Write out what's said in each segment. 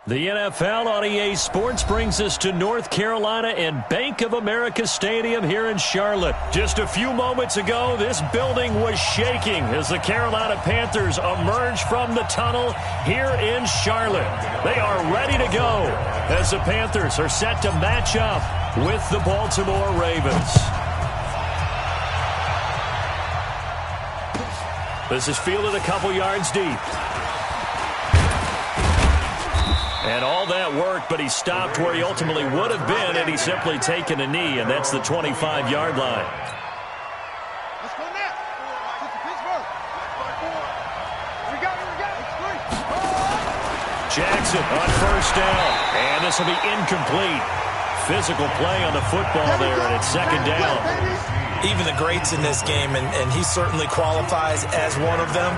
The NFL on EA Sports brings us to North Carolina and Bank of America Stadium here in Charlotte. Just a few moments ago, this building was shaking as the Carolina Panthers emerged from the tunnel here in Charlotte. They are ready to go as the Panthers are set to match up with the Baltimore Ravens. This is fielded a couple yards deep. And all that worked, but he stopped where he ultimately would have been, and he's simply taken a knee, and that's the 25-yard line. Let's go now. Pittsburgh. We got it. Jackson on first down, and this will be incomplete. Physical play on the football there, and it's second down. Even the greats in this game, and he certainly qualifies as one of them,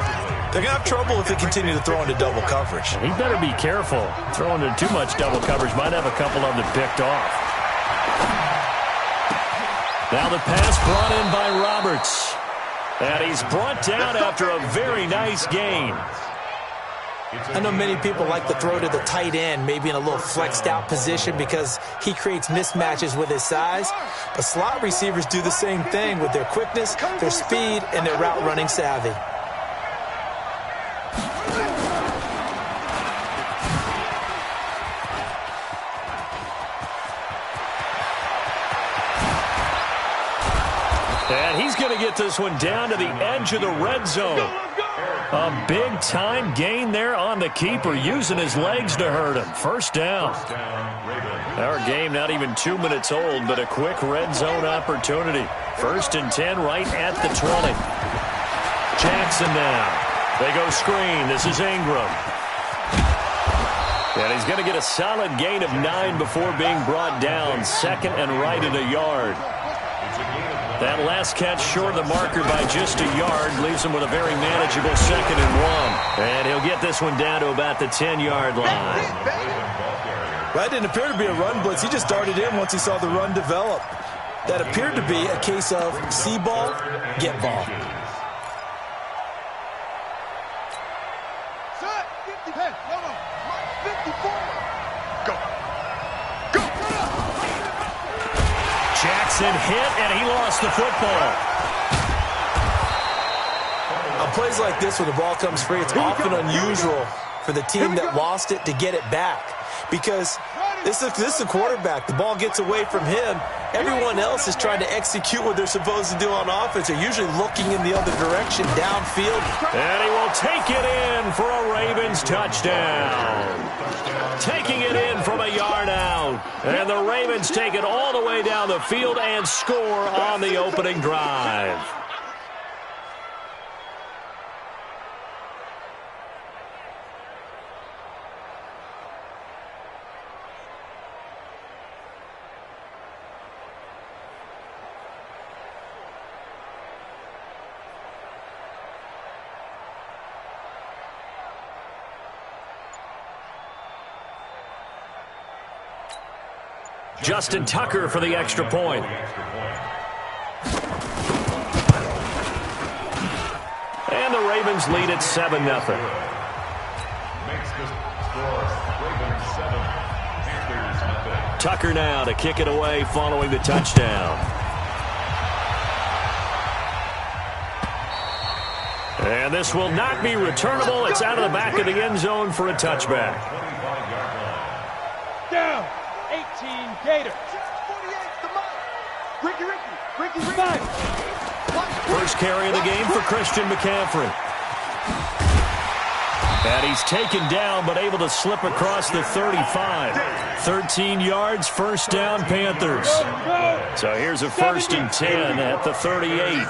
they're going to have trouble if they continue to throw into double coverage. He better be careful. Throwing into too much double coverage might have a couple of them picked off. Now the pass brought in by Roberts. And he's brought down after a very nice gain. I know many people like to throw to the tight end, maybe in a little flexed out position because he creates mismatches with his size. But slot receivers do the same thing with their quickness, their speed, and their route running savvy. And he's going to get this one down to the edge of the red zone. A big-time gain there on the keeper, using his legs to hurt him. First down. Our game not even 2 minutes old, but a quick red zone opportunity. 1st and 10 right at the 20. Jackson now. They go screen. This is Ingram. And he's going to get a solid gain of 9 before being brought down. 2nd and right at a yard. That last catch short of the marker by just a yard leaves him with a very manageable 2nd and 1. And he'll get this one down to about the 10-yard line. That didn't appear to be a run blitz. He just darted in once he saw the run develop. That appeared to be a case of see ball, get ball. Set. 50. Hey, no. 54. Go. Jackson hit, and he lost the football. On plays like this, when the ball comes free, it's often unusual for the team that lost it to get it back. Because this is a quarterback. The ball gets away from him. Everyone else is trying to execute what they're supposed to do on offense. They're usually looking in the other direction, downfield. And he will take it in for a Ravens touchdown. Taking it in from a yard out. And the Ravens take it all the way down the field and score on the opening drive. Justin Tucker for the extra point. And the Ravens lead at 7-0. Tucker now to kick it away following the touchdown. And this will not be returnable. It's out of the back of the end zone for a touchback. Down. 18 Gators. 648. Ricky. First carry of the game for Christian McCaffrey. And he's taken down, but able to slip across the 35. 13 yards, first down, Panthers. So here's a 1st and 10 at the 38.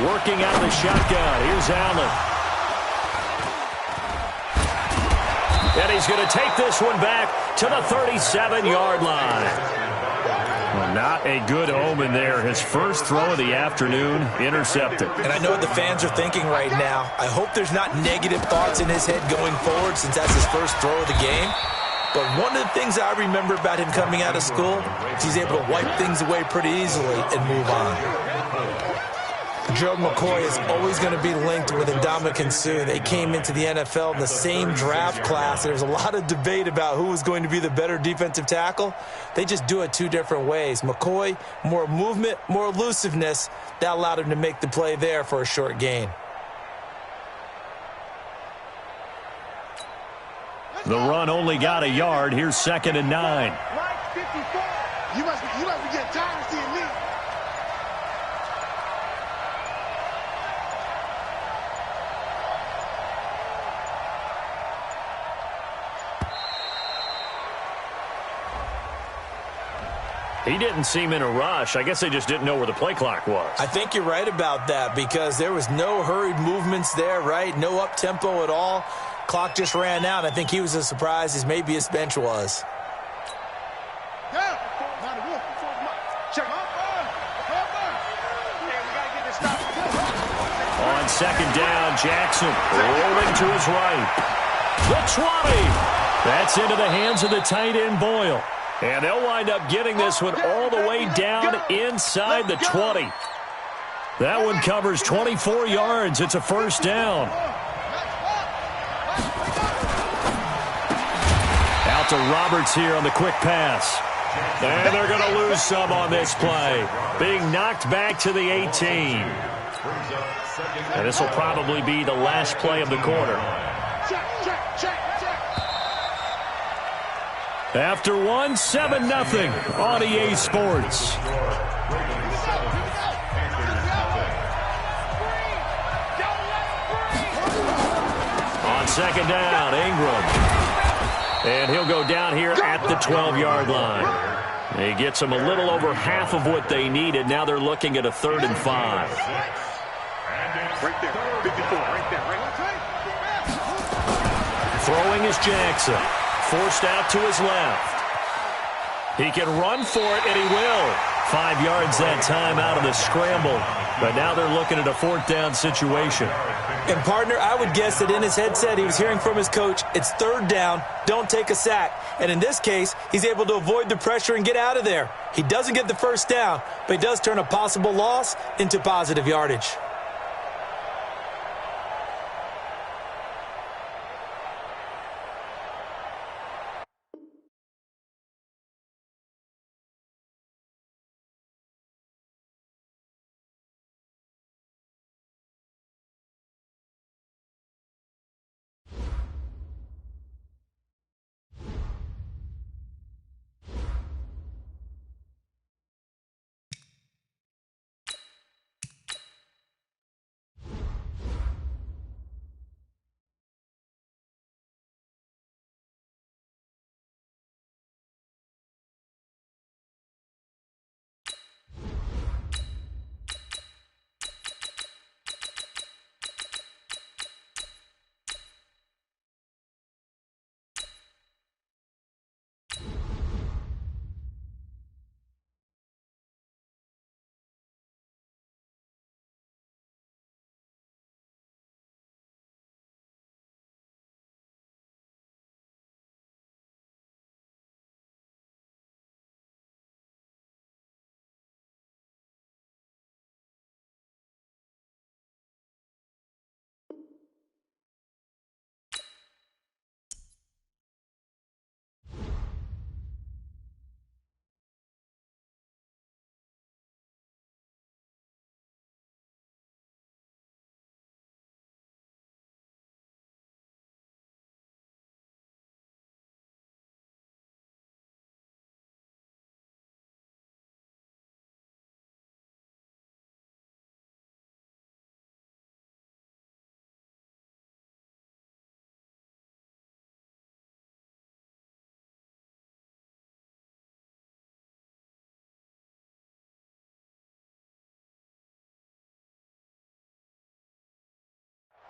Working out the shotgun. Here's Allen. And he's going to take this one back to the 37-yard line. Well, not a good omen there. His first throw of the afternoon intercepted. And I know what the fans are thinking right now. I hope there's not negative thoughts in his head going forward since that's his first throw of the game. But one of the things I remember about him coming out of school is he's able to wipe things away pretty easily and move on. Gerald McCoy is always going to be linked with Ndamukong Suh. They came into the NFL in the same draft class. There's a lot of debate about who was going to be the better defensive tackle. They just do it two different ways. McCoy, more movement, more elusiveness. That allowed him to make the play there for a short gain. The run only got a yard. Here's 2nd and 9. You must be getting tired of seeing me. He didn't seem in a rush. I guess they just didn't know where the play clock was. I think you're right about that because there was no hurried movements there, right? No up-tempo at all. Clock just ran out. I think he was as surprised as maybe his bench was. On 2nd down, Jackson rolling to his right. The 20. That's into the hands of the tight end, Boyle. And they'll wind up getting this one all the way down inside the 20. That one covers 24 yards. It's a 1st down. Out to Roberts here on the quick pass. And they're going to lose some on this play. Being knocked back to the 18. And this will probably be the last play of the quarter. After one, 7-0 on EA Sports. On 2nd down, Ingram. And he'll go down here at the 12-yard line. He gets them a little over half of what they needed. Now they're looking at a 3rd and 5. Right there, 54, right there, Throwing is Jackson. Forced out to his left. He can run for it, and he will. 5 yards that time out of the scramble. But now they're looking at a 4th down situation. And, partner, I would guess that in his headset he was hearing from his coach, it's 3rd down, don't take a sack. And in this case, he's able to avoid the pressure and get out of there. He doesn't get the 1st down, but he does turn a possible loss into positive yardage.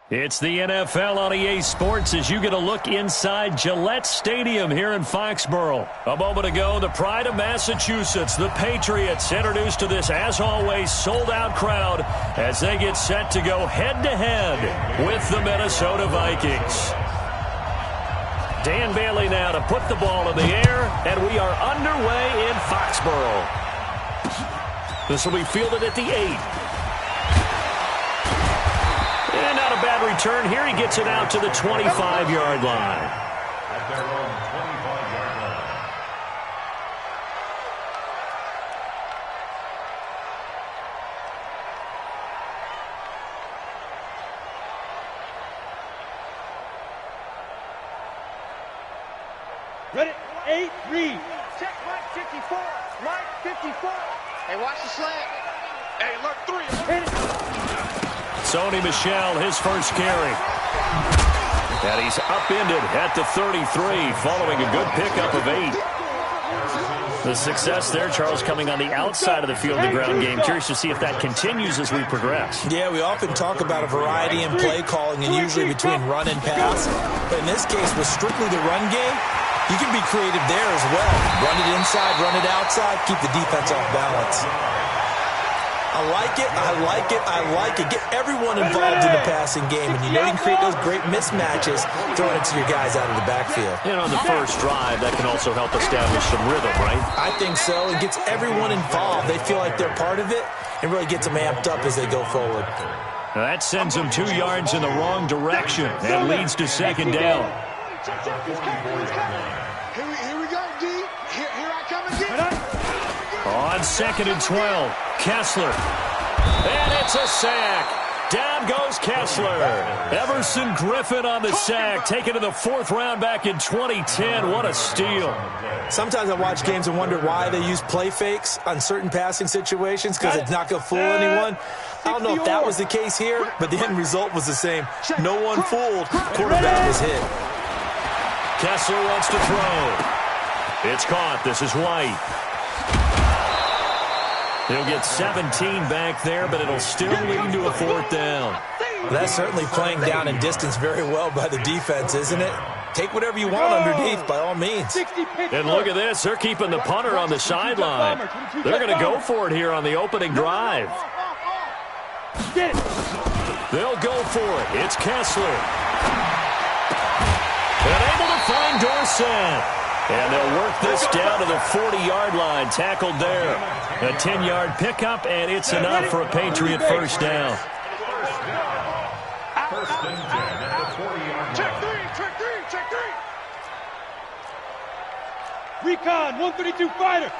It's the NFL on EA Sports as you get a look inside Gillette Stadium here in Foxborough. A moment ago, the pride of Massachusetts, the Patriots, introduced to this, as always, sold-out crowd as they get set to go head-to-head with the Minnesota Vikings. Dan Bailey now to put the ball in the air, and we are underway in Foxborough. This will be fielded at the 8. And not a bad return here. He gets it out to the 25-yard line. At their own 25-yard line. Ready? 8, read. Check right 54. Right 54. Hey, watch the slant. Hey, look, 3. Hit it. Sony Michel, his first carry. And he's upended at the 33, following a good pickup of 8. The success there, Charles, coming on the outside of the field, the ground game. Curious to see if that continues as we progress. Yeah, we often talk about a variety in play calling and usually between run and pass. But in this case, with strictly the run game, you can be creative there as well. Run it inside, run it outside, keep the defense off balance. I like it, I like it, I like it. Get everyone involved in the passing game, and you know you can create those great mismatches throwing it to your guys out of the backfield. And on the first drive, that can also help establish some rhythm, right? I think so. It gets everyone involved. They feel like they're part of it and really gets them amped up as they go forward. Now that sends them 2 yards in the wrong direction and leads to second down. Here we go, D. Here I come again. On 2nd and 12, Kessler. And it's a sack. Down goes Kessler. Everson Griffin on the sack, taken to the 4th round back in 2010. What a steal. Sometimes I watch games and wonder why they use play fakes on certain passing situations because it's not going to fool anyone. I don't know if that was the case here, but the end result was the same. No one fooled. Quarterback was hit. Kessler wants to throw. It's caught. This is White. He'll get 17 back there, but it'll still lead to a 4th down. Well, that's certainly playing down in distance very well by the defense, isn't it? Take whatever you want underneath, by all means. And look at this. They're keeping the punter on the sideline. They're going to go for it here on the opening drive. They'll go for it. It's Kessler. And able to find Dorsett. And they'll work this down to the 40-yard line. Tackled there. A 10-yard pickup, and it's enough for a Patriot first down. First and 10 at the 40-yard line. Check 3. Recon, 132 fighter.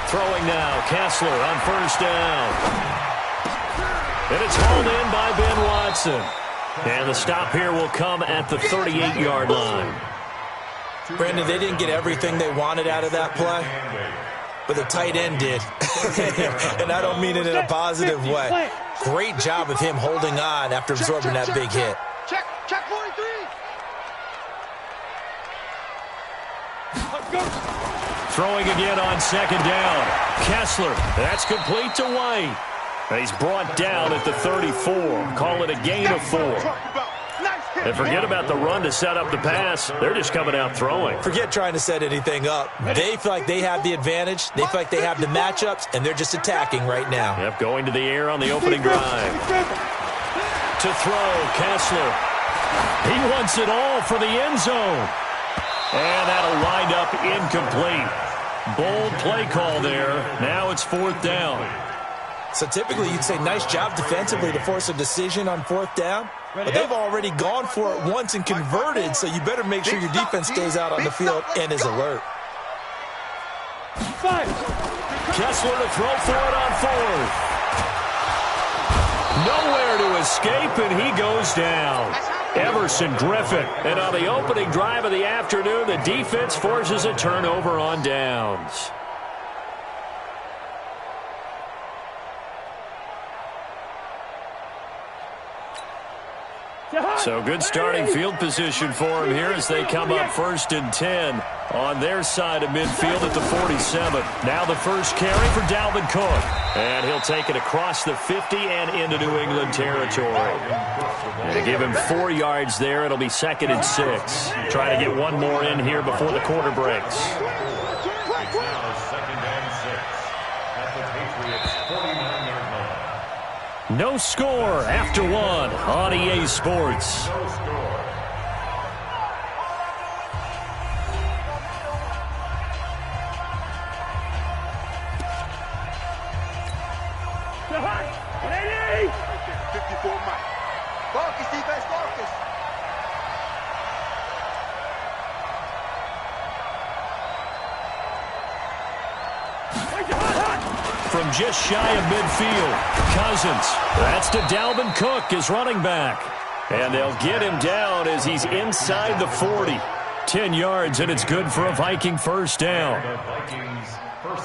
Throwing now, Kessler on first down. And it's hauled in by Ben Watson. And the stop here will come at the 38-yard line. Brandon, they didn't get everything they wanted out of that play, but the tight end did. And I don't mean it in a positive way. Great job of him holding on after absorbing that big hit. Check 43. Throwing again on second down. Kessler, that's complete to White. He's brought down at the 34. Call it a gain of 4. And forget about the run to set up the pass. They're just coming out throwing. Forget trying to set anything up. They feel like they have the advantage. They feel like they have the matchups, and they're just attacking right now. Yep, going to the air on the opening drive. To throw, Kessler. He wants it all for the end zone. And that'll wind up incomplete. Bold play call there. Now it's 4th down. So typically you'd say nice job defensively to force a decision on 4th down. But they've already gone for it once and converted, so you better make sure your defense stays out on the field and is alert. Kessler to throw for it on 4th. Nowhere to escape, and he goes down. Everson Griffin. And on the opening drive of the afternoon, the defense forces a turnover on downs. So good starting field position for him here as they come up 1st and 10 on their side of midfield at the 47. Now the first carry for Dalvin Cook. And he'll take it across the 50 and into New England territory. And to give him 4 yards there, it'll be 2nd and 6. Trying to get one more in here before the quarter breaks. It's now 2nd and 6 at the Patriots' 49-yard line. No score after 1 on EA Sports. No score. from just shy of midfield. Cousins. That's to Dalvin Cook, his running back. And they'll get him down as he's inside the 40. 10 yards, and it's good for a Viking first down.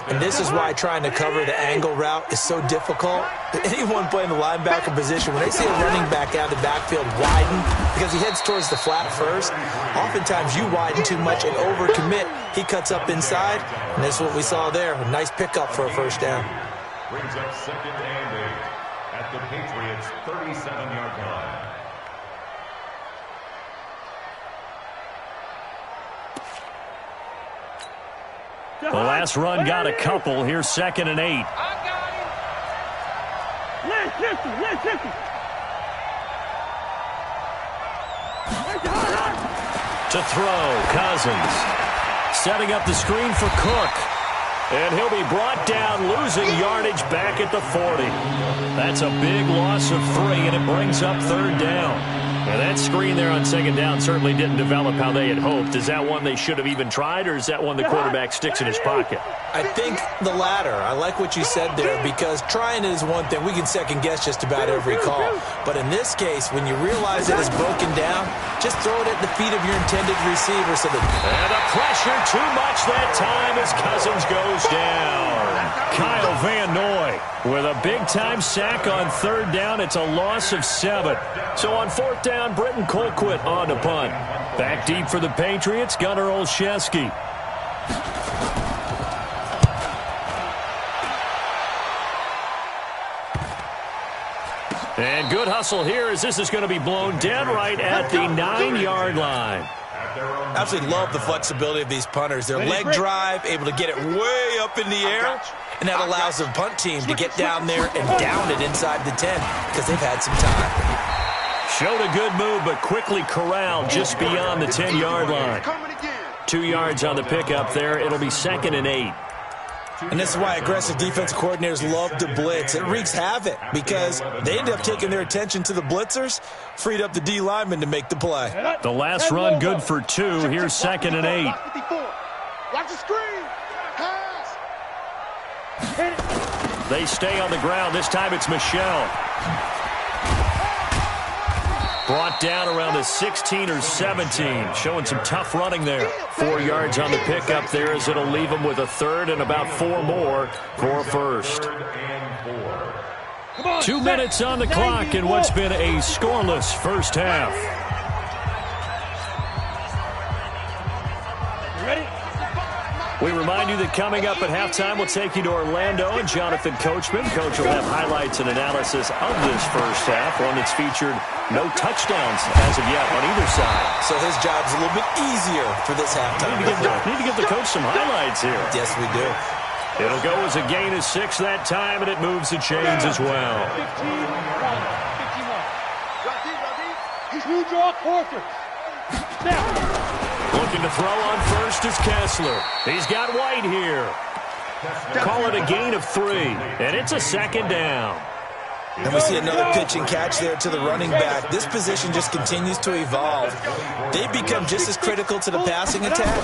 And this is why trying to cover the angle route is so difficult. Anyone playing the linebacker position, when they see a running back out of the backfield widen because he heads towards the flat first, oftentimes you widen too much and overcommit. He cuts up inside, and that's what we saw there. A nice pickup for a first down. Brings up 2nd and 8 at the Patriots' 37-yard line. The last run got a couple. Here's 2nd and 8. I got him. Let's hit him. To throw, Cousins. Setting up the screen for Cook. And he'll be brought down, losing yardage back at the 40. That's a big loss of 3, and it brings up 3rd down. Now, that screen there on 2nd down certainly didn't develop how they had hoped. Is that one they should have even tried, or is that one the quarterback sticks in his pocket? I think the latter. I like what you said there, because trying it is one thing. We can second-guess just about every call. But in this case, when you realize it is broken down, just throw it at the feet of your intended receiver. So that and the pressure too much that time as Cousins goes down. Kyle Van Noy with a big-time sack on 3rd down. It's a loss of 7. So on 4th down, Britton Colquitt on to punt. Back deep for the Patriots, Gunnar Olszewski. And good hustle here as this is going to be blown dead right at the 9-yard line. Absolutely love the flexibility of these punters. Their leg drive, able to get it way up in the air, and that allows the punt team to get down there and down it inside the 10 because they've had some time. Showed a good move, but quickly corralled just beyond the 10-yard line. 2 yards on the pickup there. It'll be 2nd and 8. And this is why aggressive defensive coordinators love to blitz. It wreaks havoc because they end up taking their attention to the blitzers, freed up the D lineman to make the play. The last run good for 2. Here's 2nd and 8. Watch the screen. Pass. They stay on the ground. This time it's Michelle. Brought down around the 16 or 17. Showing some tough running there. 4 yards on the pickup there as it'll leave them with a 3rd and about 4 more for a first. 2 minutes on the clock in what's been a scoreless first half. Ready? We remind you that coming up at halftime, we'll take you to Orlando and Jonathan Coachman. Coach will have highlights and analysis of this first half, one that's featured no touchdowns as of yet on either side. So his job's a little bit easier for this halftime. Need to give the coach some highlights here. Yes, we do. It'll go as a gain of 6 that time, and it moves the chains as well. 51. Two draw quarter. Snap. Looking to throw on first is Kessler. He's got White here. Call it a gain of 3, and it's a 2nd down. And we see another pitch and catch there to the running back. This position just continues to evolve. They become just as critical to the passing attack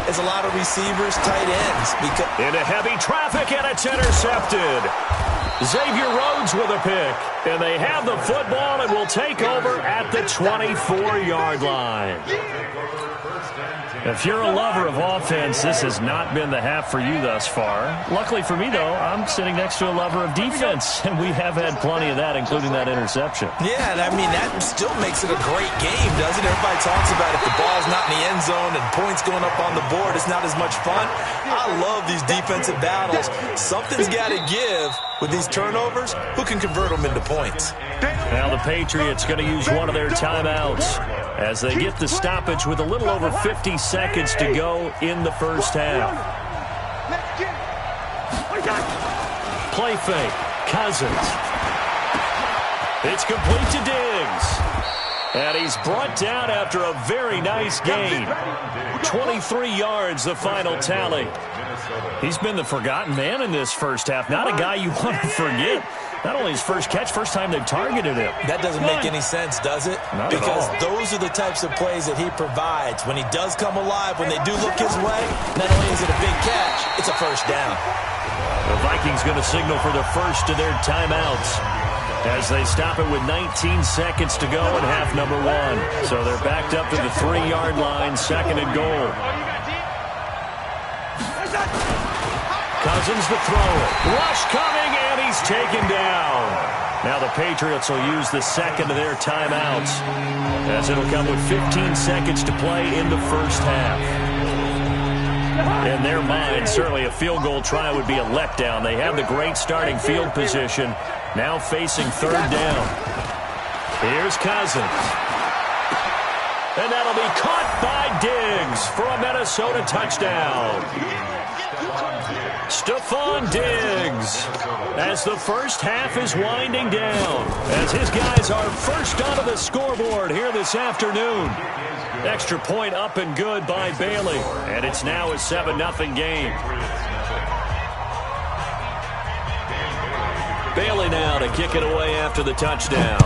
as a lot of receivers, tight ends. Into heavy traffic, and it's intercepted. Xavier Rhodes with a pick. And they have the football and will take over at the 24-yard line. If you're a lover of offense, this has not been the half for you thus far. Luckily for me, though, I'm sitting next to a lover of defense, and we have had plenty of that, including that interception. Yeah, and I mean, that still makes it a great game, doesn't it? Everybody talks about if the ball's not in the end zone and points going up on the board, it's not as much fun. I love these defensive battles. Something's got to give with these turnovers. Who can convert them into points? Now the Patriots going to use one of their timeouts as they get the stoppage with a little over 50 seconds to go in the first half. Play fake. Cousins. It's complete to Diggs. And he's brought down after a very nice gain. 23 yards, the final tally. He's been the forgotten man in this first half. Not a guy you want to forget. Not only his first catch, first time they've targeted him. That doesn't make any sense, does it? Not because at all. Those are the types of plays that he provides. When he does come alive, when they do look his way, not only is it a big catch, it's a first down. The Vikings going to signal for the first of their timeouts as they stop it with 19 seconds to go in half number 1. So they're backed up to the 3-yard line, second and goal. Cousins to throw it. Rush coming, and he's taken down. Now the Patriots will use the second of their timeouts as it'll come with 15 seconds to play in the first half. In their mind, certainly a field goal try would be a letdown. They have the great starting field position, now facing third down. Here's Cousins. And that'll be caught by Diggs for a Minnesota touchdown. Stephon Diggs as the first half is winding down, as his guys are first onto the scoreboard here this afternoon. Extra point up and good by Bailey, and it's now a 7-0 game. Bailey now to kick it away after the touchdown.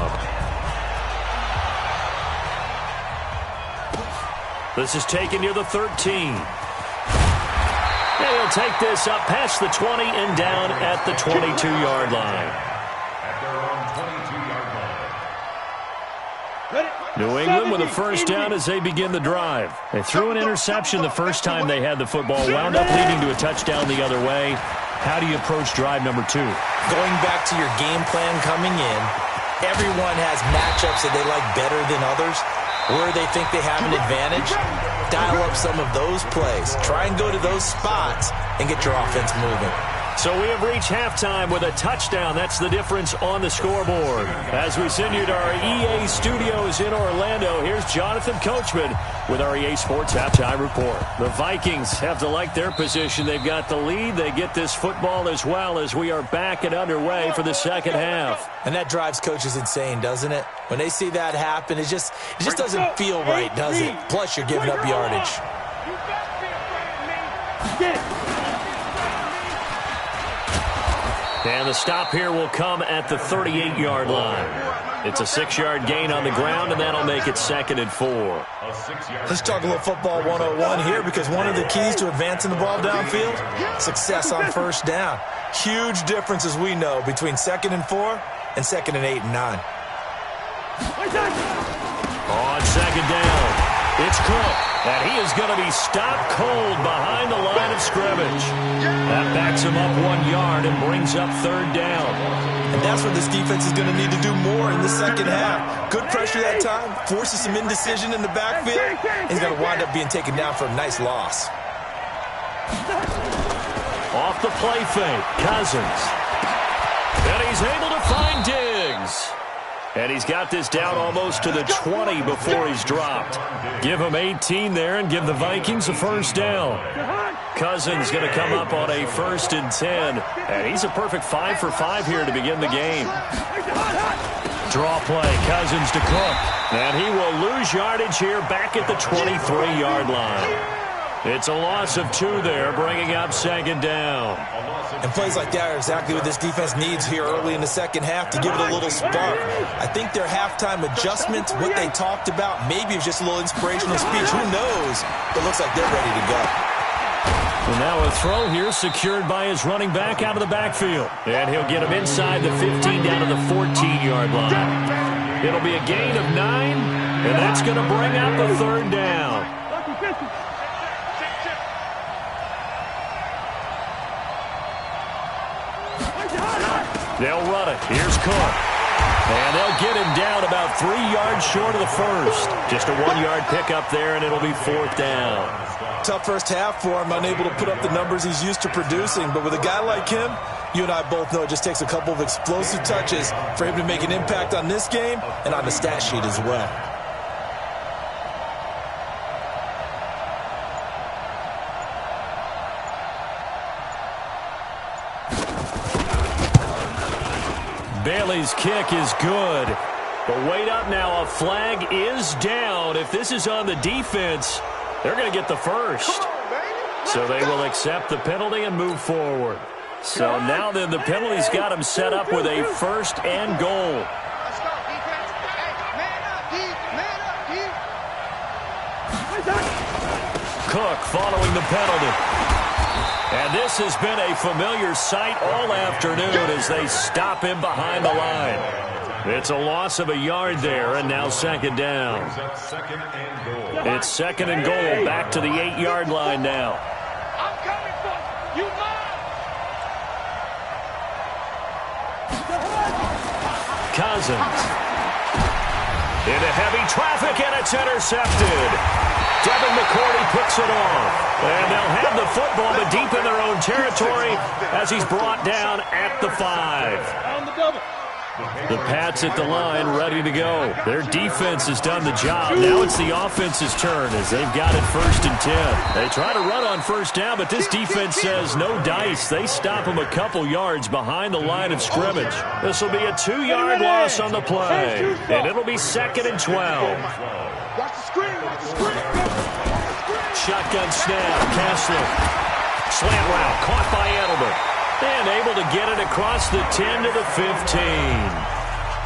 This is taken near the 13. And he'll take this up past the 20 and down at the 22-yard line. New England with a first down as they begin the drive. They threw an interception the first time they had the football, wound up leading to a touchdown the other way. How do you approach drive number 2? Going back to your game plan coming in, everyone has matchups that they like better than others. Where they think they have an advantage, dial up some of those plays. Try and go to those spots and get your offense moving. So we have reached halftime with a touchdown. That's the difference on the scoreboard. As we send you to our EA studios in Orlando, here's Jonathan Coachman with our EA Sports Halftime Report. The Vikings have to like their position. They've got the lead. They get this football as well as we are back and underway for the second half. And that drives coaches insane, doesn't it? When they see that happen, it just doesn't feel right, does it? Plus, you're giving up yardage. And the stop here will come at the 38-yard line. It's a 6-yard gain on the ground, and that'll make it 2nd and 4. Let's talk a little football 101 here, because one of the keys to advancing the ball downfield, success on first down. Huge difference, as we know, between 2nd and 4 and 2nd and 8 and 9. On second down, it's Cook, and he is going to be stopped cold behind the line of scrimmage. That backs him up 1 yard and brings up third down. And that's what this defense is going to need to do more in the second half. Good pressure that time, forces some indecision in the backfield, and he's going to wind up being taken down for a nice loss. Off the play fake, Cousins. And he's able to find Diggs. And he's got this down almost to the 20 before he's dropped. Give him 18 there and give the Vikings a first down. Cousins going to come up on a 1st and 10. And he's a perfect 5 for 5 here to begin the game. Draw play, Cousins to Cook. And he will lose yardage here back at the 23-yard line. It's a loss of 2 there, bringing up 2nd down. And plays like that are exactly what this defense needs here early in the second half to give it a little spark. I think their halftime adjustment, what they talked about, maybe it was just a little inspirational speech. Who knows? It looks like they're ready to go. And now a throw here secured by his running back out of the backfield. And he'll get him inside the 15 down to the 14-yard line. It'll be a gain of 9, and that's going to bring out the third down. They'll run it. Here's Cook. And they'll get him down about 3 yards short of the first. Just a 1-yard pickup there, and it'll be 4th down. Tough first half for him, unable to put up the numbers he's used to producing. But with a guy like him, you and I both know it just takes a couple of explosive touches for him to make an impact on this game and on the stat sheet as well. Bailey's kick is good. But wait up now. A flag is down. If this is on the defense, they're going to get the first. So they will accept the penalty and move forward. So now then the penalty's got him set up with a 1st and goal. Cook following the penalty. And this has been a familiar sight all afternoon as they stop him behind the line. It's a loss of a yard there, and now second down. It's second and goal, back to the 8-yard line now. I'm coming for you. Cousins. Into heavy traffic, and it's intercepted. Devin McCourty picks it off. And they'll have the football, but deep in their own territory as he's brought down at the 5. On the double. The Pats at the line, ready to go. Their defense has done the job. Now it's the offense's turn as they've got it 1st and 10. They try to run on first down, but this defense says no dice. They stop them a couple yards behind the line of scrimmage. This will be a 2-yard loss on the play, and it'll be 2nd and 12. Watch the screen. Watch the screen. Shotgun snap. Kessler. Slant route. Caught by Edelman. And able to get it across the 10 to the 15.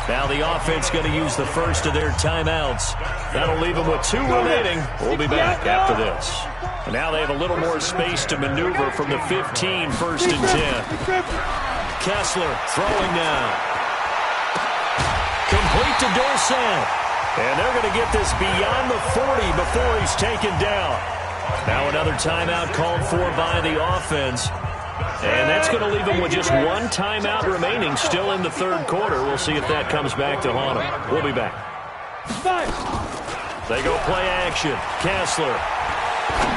Now the offense going to use the first of their timeouts. That'll leave them with 2 remaining. We'll be back after this. And now they have a little more space to maneuver from the 15, 1st and 10. Kessler throwing now. Complete to Dorsett. And they're going to get this beyond the 40 before he's taken down. Now another timeout called for by the offense. And that's going to leave them with just 1 timeout remaining still in the 3rd quarter. We'll see if that comes back to haunt them. We'll be back. They go play action. Kessler.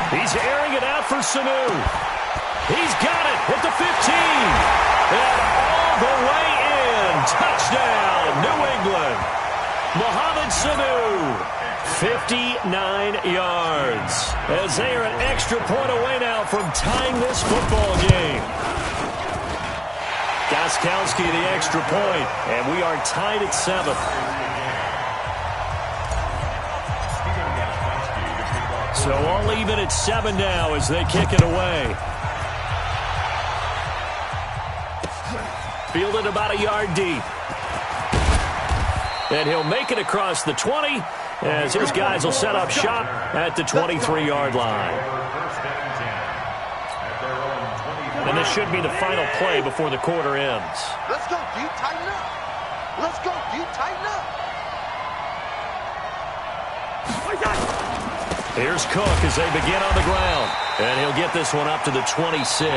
He's airing it out for Sanu. He's got it at the 15. And all the way in. Touchdown, New England. Mohamed Sanu. 59 yards as they are an extra point away now from tying this football game. Gostkowski the extra point, and we are tied at 7. So all even at 7 now as they kick it away. Fielded about a yard deep. And he'll make it across the 20 as his guys will set up shop at the 23-yard line. And this should be the final play before the quarter ends. Let's go, deep, tighten up. Let's go, deep, tighten up. Here's Cook as they begin on the ground. And he'll get this one up to the 26.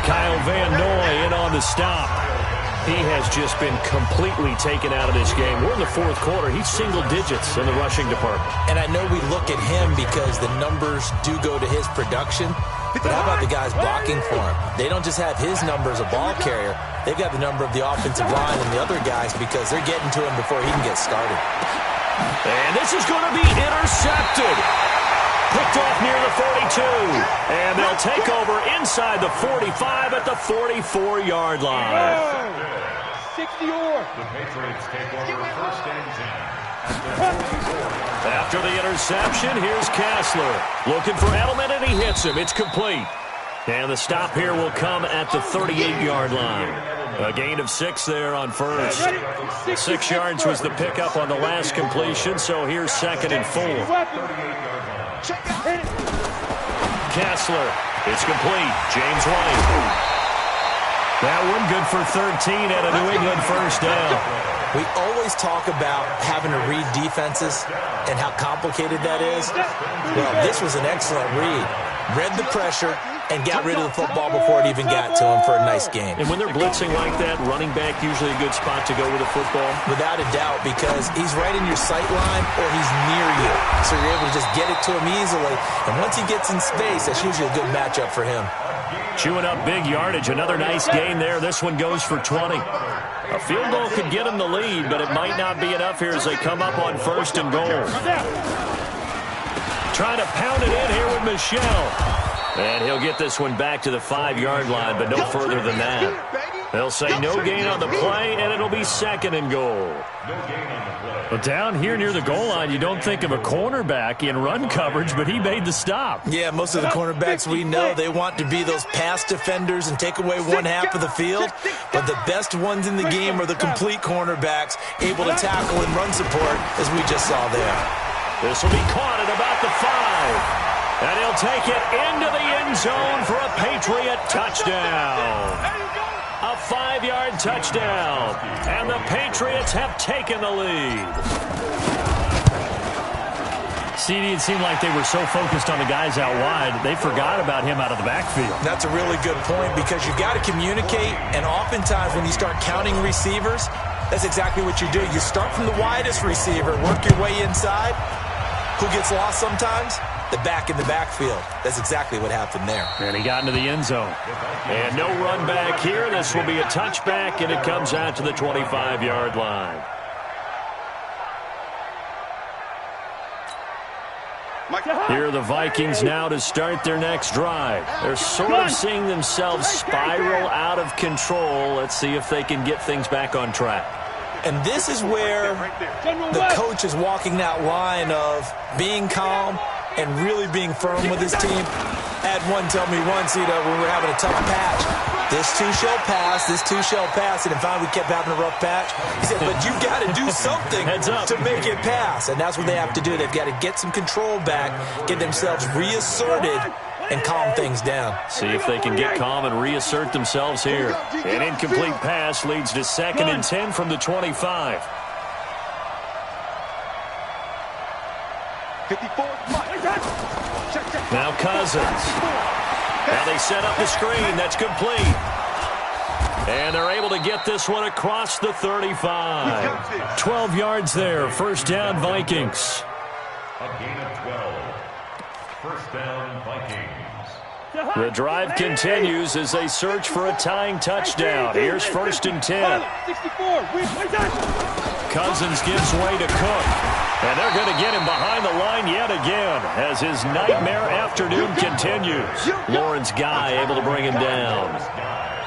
Kyle Van Noy in on the stop. He has just been completely taken out of this game. We're in the 4th quarter. He's single digits in the rushing department. And I know we look at him because the numbers do go to his production. But how about the guys blocking for him? They don't just have his number as a ball carrier. They've got the number of the offensive line and the other guys because they're getting to him before he can get started. And this is going to be intercepted. Picked off near the 42. And they'll take over inside the 45 at the 44-yard line. 60 or. The Patriots take over 1st and 10. After the interception, here's Kessler. Looking for Edelman, and he hits him. It's complete. And the stop here will come at the 38-yard line. A gain of 6 there on first. 6 yards was the pickup on the last completion, so here's 2nd and 4. Kessler. It's complete. James White. That one good for 13 at a New England 1st down. We always talk about having to read defenses and how complicated that is. Well, this was an excellent read. Read the pressure and got rid of the football before it even got to him for a nice game. And when they're blitzing like that, running back usually a good spot to go with the football? Without a doubt, because he's right in your sight line or he's near you. So you're able to just get it to him easily. And once he gets in space, that's usually a good matchup for him. Chewing up big yardage. Another nice gain there. This one goes for 20. A field goal could get them the lead, but it might not be enough here as they come up on 1st and goal. Trying to pound it in here with Michelle. And he'll get this one back to the 5-yard line, but no further than that. They'll say no gain on the play, and it'll be 2nd and goal. But down here near the goal line, you don't think of a cornerback in run coverage, but he made the stop. Yeah, most of the cornerbacks we know, they want to be those pass defenders and take away one half of the field. But the best ones in the game are the complete cornerbacks, able to tackle and run support, as we just saw there. This will be caught at about the 5. And he'll take it into the end zone for a Patriot touchdown. A 5-yard touchdown. And the Patriots have taken the lead. CD, it seemed like they were so focused on the guys out wide, they forgot about him out of the backfield. That's a really good point because you got to communicate, and oftentimes when you start counting receivers, that's exactly what you do. You start from the widest receiver, work your way inside. Who gets lost sometimes? The back in the backfield. That's exactly what happened there. And he got into the end zone. And no run back here. This will be a touchback, and it comes out to the 25-yard line. Here are the Vikings now to start their next drive. They're sort of seeing themselves spiral out of control. Let's see if they can get things back on track. And this is where the coach is walking that line of being calm and really being firm with his team. I had one tell me once, when we were having a tough patch, this too shall pass, this too shall pass, and finally we kept having a rough patch. He said, but you've got to do something to make it pass, and that's what they have to do. They've got to get some control back, get themselves reasserted, and calm things down. See if they can get calm and reassert themselves here. An incomplete pass leads to 2nd and 10 from the 25. 54. Now Cousins. Now they set up the screen. That's complete. And they're able to get this one across the 35. 12 yards there. First down, Vikings. A gain of 12. First down, Vikings. The drive continues as they search for a tying touchdown. Here's 1st and 10. Cousins gives way to Cook. And they're going to get him behind the line yet again as his nightmare afternoon continues. Lawrence Guy able to bring him down.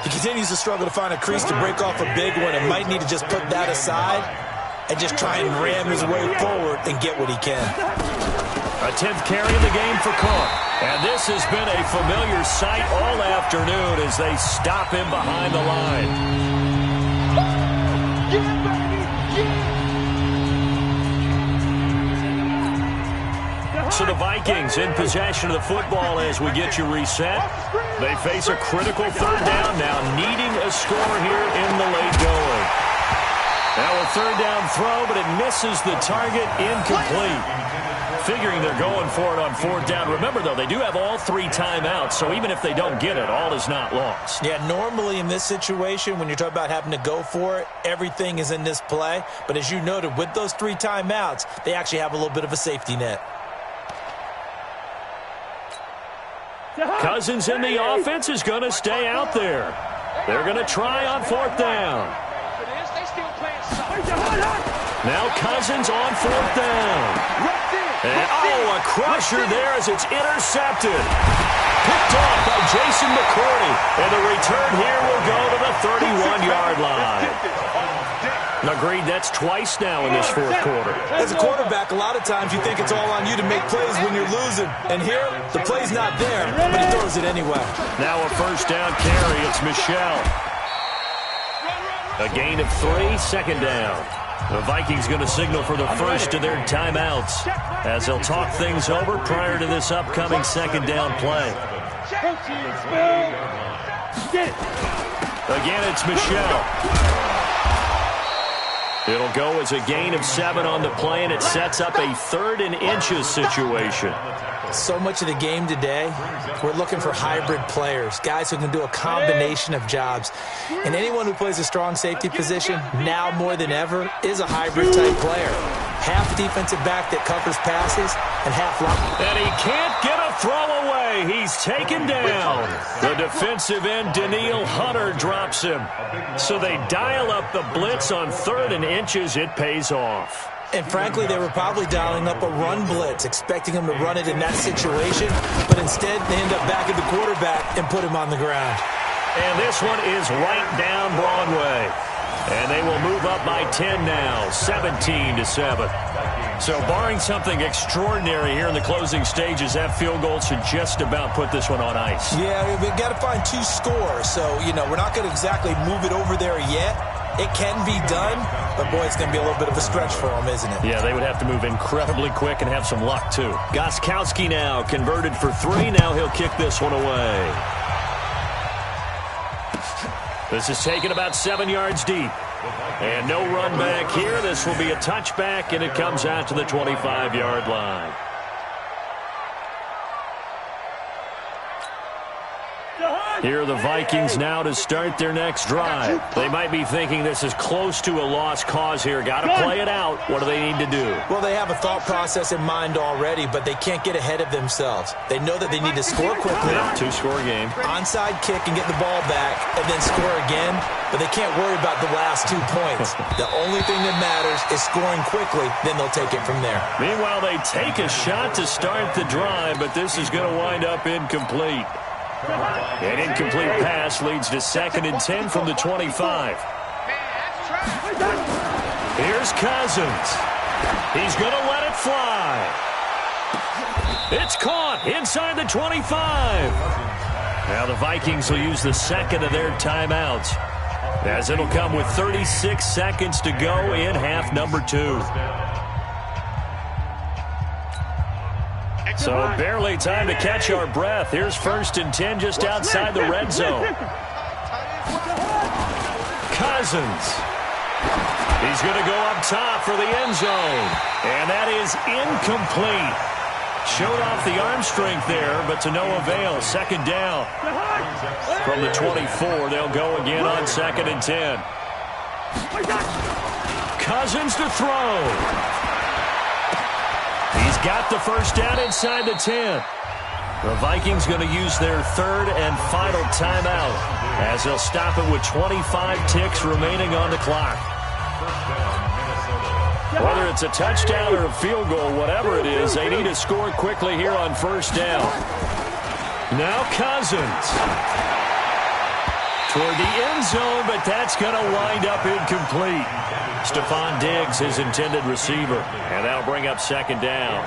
He continues to struggle to find a crease to break off a big one and might need to just put that aside and just try and ram his way forward and get what he can. A 10th carry in the game for Cook. And this has been a familiar sight all afternoon as they stop him behind the line. So the Vikings in possession of the football as we get you reset. They face a critical 3rd down now, needing a score here in the late going. Now a 3rd down throw, but it misses the target, incomplete. Figuring they're going for it on 4th down. Remember, though, they do have all 3 timeouts, so even if they don't get it, all is not lost. Yeah, normally in this situation, when you're talking about having to go for it, everything is in this play. But as you noted, with those 3 timeouts, they actually have a little bit of a safety net. Cousins in the offense is going to stay out there. They're going to try on 4th down. Now Cousins on 4th down. And, a crusher there as it's intercepted. Picked off by Jason McCourty. And the return here will go to the 31-yard line. Agreed, that's twice now in this 4th quarter. As a quarterback, a lot of times you think it's all on you to make plays when you're losing. And here, the play's not there, but he throws it anyway. Now a 1st down carry. It's Michel. A gain of 3, 2nd down. The Vikings going to signal for the first of their timeouts as they'll talk things over prior to this upcoming 2nd down play. Again, it's Michel. It'll go as a gain of 7 on the play, and it sets up a 3rd and inches situation. So much of the game today, we're looking for hybrid players, guys who can do a combination of jobs. And anyone who plays a strong safety position, now more than ever, is a hybrid-type player. Half defensive back that covers passes and half line. And he can't get a throw away. He's taken down. The defensive end, Daniil Hunter, drops him. So they dial up the blitz on 3rd and inches. It pays off. And frankly, they were probably dialing up a run blitz, expecting him to run it in that situation. But instead, they end up back at the quarterback and put him on the ground. And this one is right down Broadway. And they will move up by 10 now, 17-7. So barring something extraordinary here in the closing stages, that field goal should just about put this one on ice. Yeah, we've got to find 2 scores. So, we're not going to exactly move it over there yet. It can be done, but boy, it's going to be a little bit of a stretch for them, isn't it? Yeah, they would have to move incredibly quick and have some luck, too. Gostkowski now converted for 3. Now he'll kick this one away. This is taken about 7 yards deep. And no run back here. This will be a touchback, and it comes out to the 25-yard line. Here are the Vikings now to start their next drive. They might be thinking this is close to a lost cause here. Got to play it out. What do they need to do? Well, they have a thought process in mind already, but they can't get ahead of themselves. They know that they need to score quickly. Yeah, 2-score game. Onside kick and get the ball back and then score again, but they can't worry about the last 2 points. The only thing that matters is scoring quickly, then they'll take it from there. Meanwhile, they take a shot to start the drive, but this is going to wind up incomplete. An incomplete pass leads to 2nd and 10 from the 25. Here's Cousins. He's going to let it fly. It's caught inside the 25. Now the Vikings will use the second of their timeouts, as it'll come with 36 seconds to go in half number 2. So barely time to catch our breath. Here's 1st and 10 just outside the red zone. Cousins. He's going to go up top for the end zone. And that is incomplete. Showed off the arm strength there, but to no avail. 2nd down. From the 24, they'll go again on 2nd and 10. Cousins to throw. He's got the 1st down inside the 10. The Vikings going to use their 3rd and final timeout, as they'll stop it with 25 ticks remaining on the clock. Whether it's a touchdown or a field goal, whatever it is, they need to score quickly here on 1st down. Now Cousins toward the end zone, but that's going to wind up incomplete. Stephon Diggs, his intended receiver, and that'll bring up 2nd down.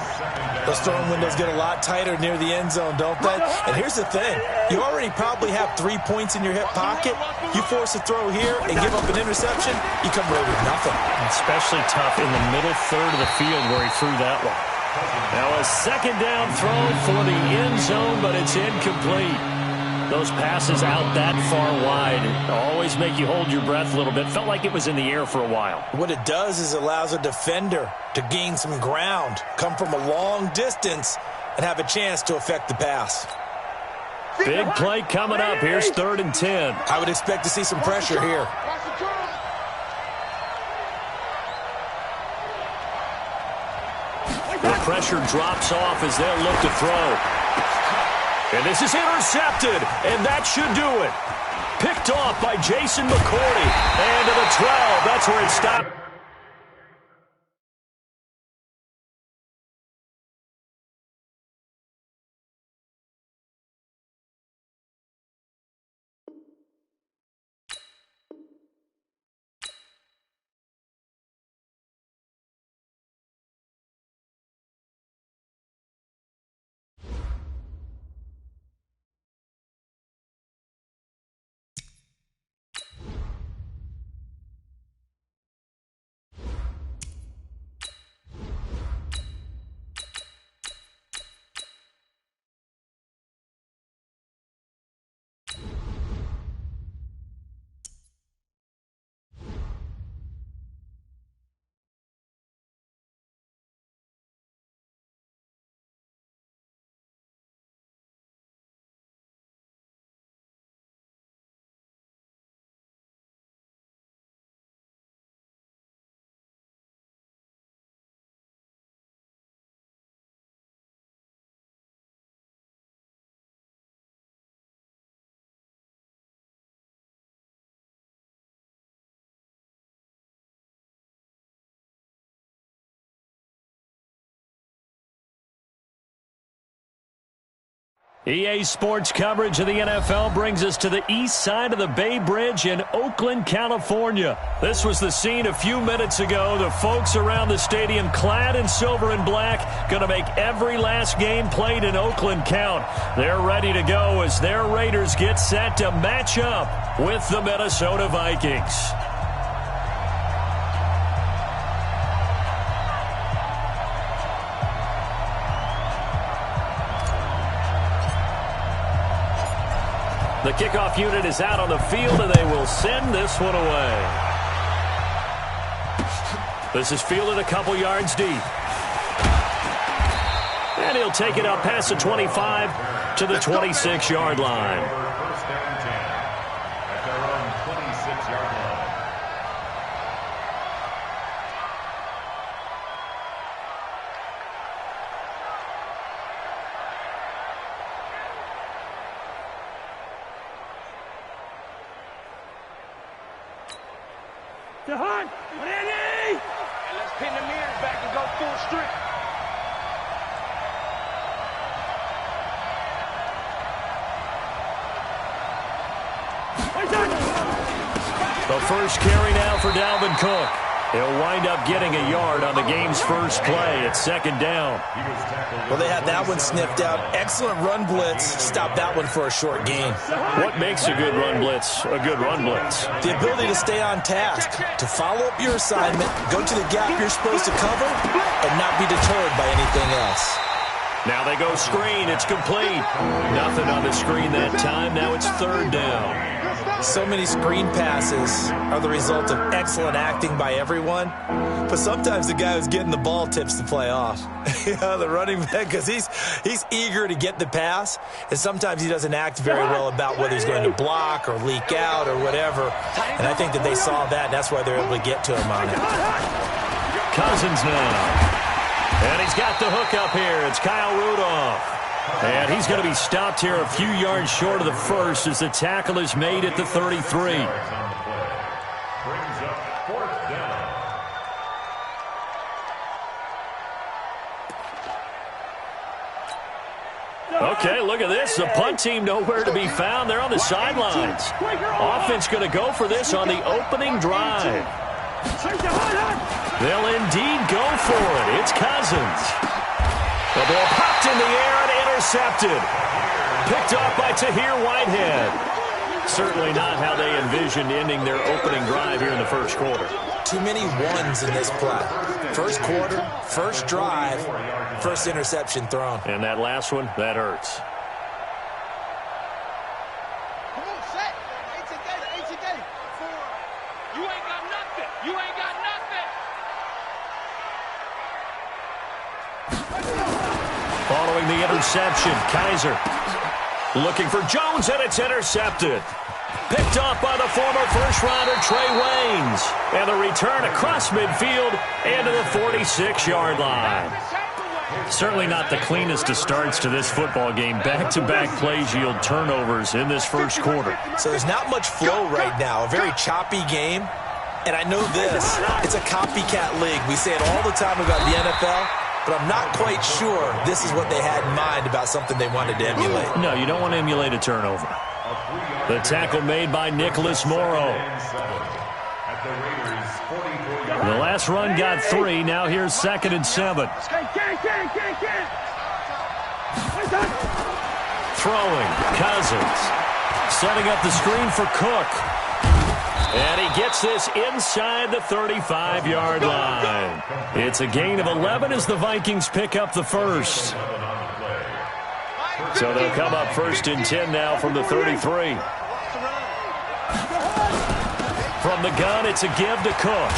Those throwing windows get a lot tighter near the end zone, don't they? And here's the thing. You already probably have 3 points in your hip pocket. You force a throw here and give up an interception, you come away with nothing. Especially tough in the middle third of the field where he threw that one. Now a 2nd down throw for the end zone, but it's incomplete. Those passes out that far wide always make you hold your breath a little bit. Felt like it was in the air for a while. What it does is allows a defender to gain some ground, come from a long distance, and have a chance to affect the pass. Big play coming up. Here's 3rd and 10. I would expect to see some pressure here. The pressure drops off as they'll look to throw. And this is intercepted, and that should do it. Picked off by Jason McCourty. And to the 12, that's where it stopped. EA Sports coverage of the NFL brings us to the east side of the Bay Bridge in Oakland, California. This was the scene a few minutes ago. The folks around the stadium clad in silver and black going to make every last game played in Oakland count. They're ready to go as their Raiders get set to match up with the Minnesota Vikings. The kickoff unit is out on the field, and they will send this one away. This is fielded a couple yards deep. And he'll take it up past the 25 to the 26-yard line. First down 10 at their own 26-yard line. To Hunt! Ready! And let's pin the mirrors back and go full strip. The first carry now for Dalvin Cook. He'll wind up getting a yard on the game's first play at second down. Well, they had that one sniffed out. Excellent run blitz. Stop that one for a short gain. What makes a good run blitz a good run blitz? The ability to stay on task, to follow up your assignment, go to the gap you're supposed to cover, and not be deterred by anything else. Now they go screen. It's complete. Nothing on the screen that time. Now it's third down. So many screen passes are the result of excellent acting by everyone, but sometimes the guy who's getting the ball tips the play off. The running back, because he's eager to get the pass, and sometimes he doesn't act very well about whether he's going to block or leak out or whatever, and I think that they saw that, and that's why they're able to get to him on it. Cousins now. And he's got the hook up here. It's Kyle Rudolph. And he's going to be stopped here a few yards short of the first as the tackle is made at the 33. Brings up fourth down. Okay, look at this. The punt team nowhere to be found. They're on the sidelines. Offense going to go for this on the opening drive. They'll indeed go for it. It's Cousins. The ball popped in the air and intercepted. Picked off by Tahir Whitehead. Certainly not how they envisioned ending their opening drive here in the first quarter. Too many ones in this play. First quarter, first drive, first interception thrown. And that last one, that hurts. Come on, set. H2H. You ain't got nothing. You ain't got nothing. Following the interception, Kaiser looking for Jones, and it's intercepted. Picked off by the former first-rounder Trey Waynes. And the return across midfield and to the 46-yard line. Certainly not the cleanest of starts to this football game. Back-to-back plays yield turnovers in this first quarter. So there's not much flow right now. A very choppy game. And I know this. It's a copycat league. We say it all the time about the NFL. But I'm not quite sure this is what they had in mind about something they wanted to emulate. No, you don't want to emulate a turnover. The tackle made by Nicholas Morrow. The last run got 3. Now here's 2nd and 7. Throwing, Cousins. Setting up the screen for Cook. And he gets this inside the 35-yard line. It's a gain of 11 as the Vikings pick up the first. So they'll come up 1st and 10 now from the 33. From the gun, it's a give to Cook.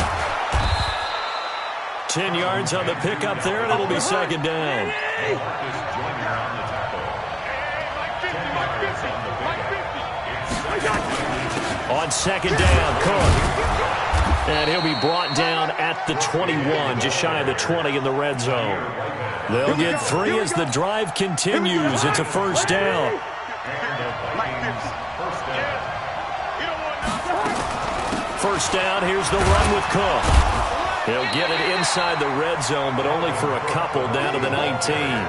10 yards on the pickup there, and it'll be 2nd down. On 2nd down, Cook. And he'll be brought down at the 21, just shy of the 20 in the red zone. They'll get 3 as the drive continues. It's a 1st down. First down, here's the run with Cook. He'll get it inside the red zone, but only for a couple down to the 19.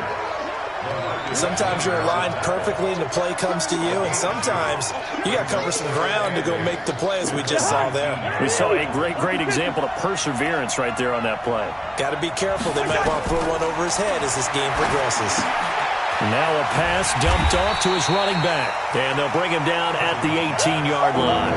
Sometimes you're aligned perfectly and the play comes to you, and sometimes you got to cover some ground to go make the play, as we just saw there. We saw a great example of perseverance right there on that play. Got to be careful. They might want to throw one over his head as this game progresses. Now a pass dumped off to his running back, and they'll bring him down at the 18-yard line.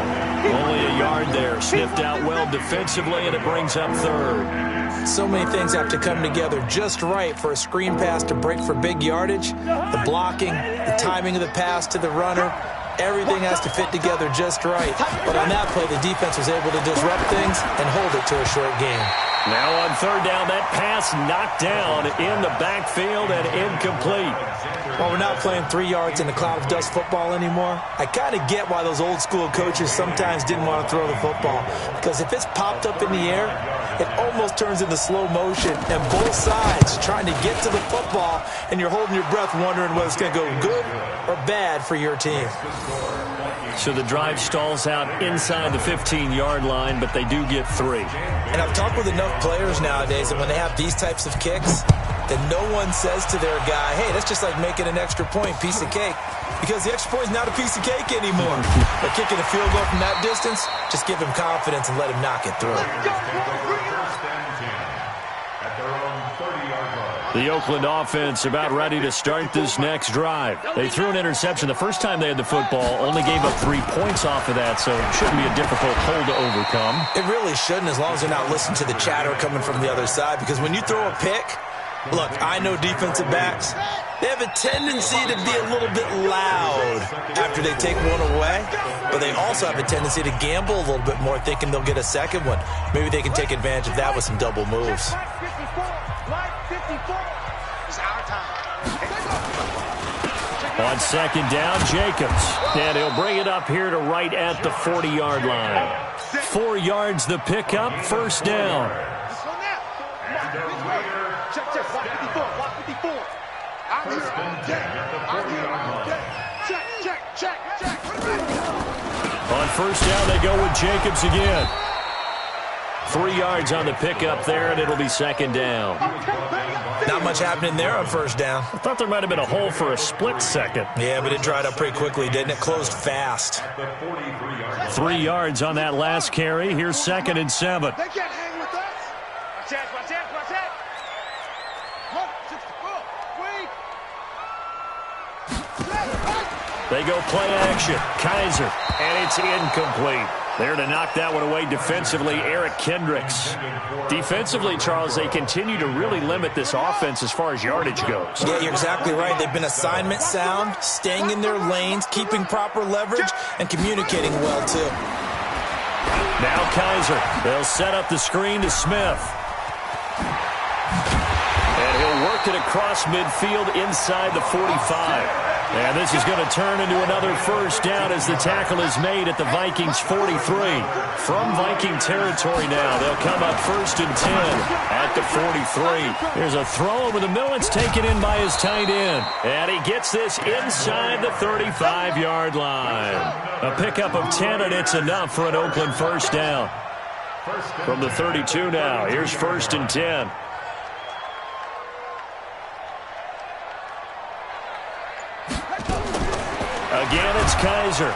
Only a yard there, sniffed out well defensively, and it brings up 3rd. So many things have to come together just right for a screen pass to break for big yardage. The blocking, the timing of the pass to the runner, Everything has to fit together just right. But on that play, the defense was able to disrupt things and hold it to a short game. Now on third down, that pass knocked down in the backfield and incomplete. While we're not playing 3 yards in the cloud of dust football anymore, I kind of get why those old school coaches sometimes didn't want to throw the football. Because if it's popped up in the air, it almost turns into slow motion, and both sides trying to get to the football, and you're holding your breath wondering whether it's going to go good or bad for your team. So the drive stalls out inside the 15-yard line, but they do get 3. And I've talked with enough players nowadays that when they have these types of kicks, that no one says to their guy, hey, that's just like making an extra point, piece of cake. Because the extra point is not a piece of cake anymore. But kicking a field goal from that distance, just give him confidence and let him knock it through. The Oakland offense about ready to start this next drive. They threw an interception the first time they had the football, only gave up 3 points off of that, so it shouldn't be a difficult hole to overcome. It really shouldn't, as long as they're not listening to the chatter coming from the other side, because when you throw a pick, look, I know defensive backs, they have a tendency to be a little bit loud after they take one away, but they also have a tendency to gamble a little bit more, thinking they'll get a second one. Maybe they can take advantage of that with some double moves. On second down, Jacobs. And he'll bring it up here to right at the 40-yard line. 4 yards the pickup, first down. On first down, they go with Jacobs again. 3 yards on the pickup there, and it'll be second down. Not much happening there on first down. I thought there might have been a hole for a split second. Yeah, but it dried up pretty quickly, didn't it? Closed fast. 3 yards on that last carry. Here's second and 7. They can't hang with us. Watch it, watch it, watch it. They go play action. Kaiser, and it's incomplete. There to knock that one away defensively, Eric Kendricks. Defensively, Charles, they continue to really limit this offense as far as yardage goes. Yeah, you're exactly right. They've been assignment sound, staying in their lanes, keeping proper leverage, and communicating well, too. Now Kaiser. They'll set up the screen to Smith. And he'll work it across midfield inside the 45. And this is going to turn into another first down as the tackle is made at the Vikings 43. From Viking territory now, they'll come up first and 10 at the 43. There's a throw over the middle. It's taken in by his tight end. And he gets this inside the 35-yard line. A pickup of 10, and it's enough for an Oakland first down. From the 32 now, here's first and 10. Again, it's Kaiser.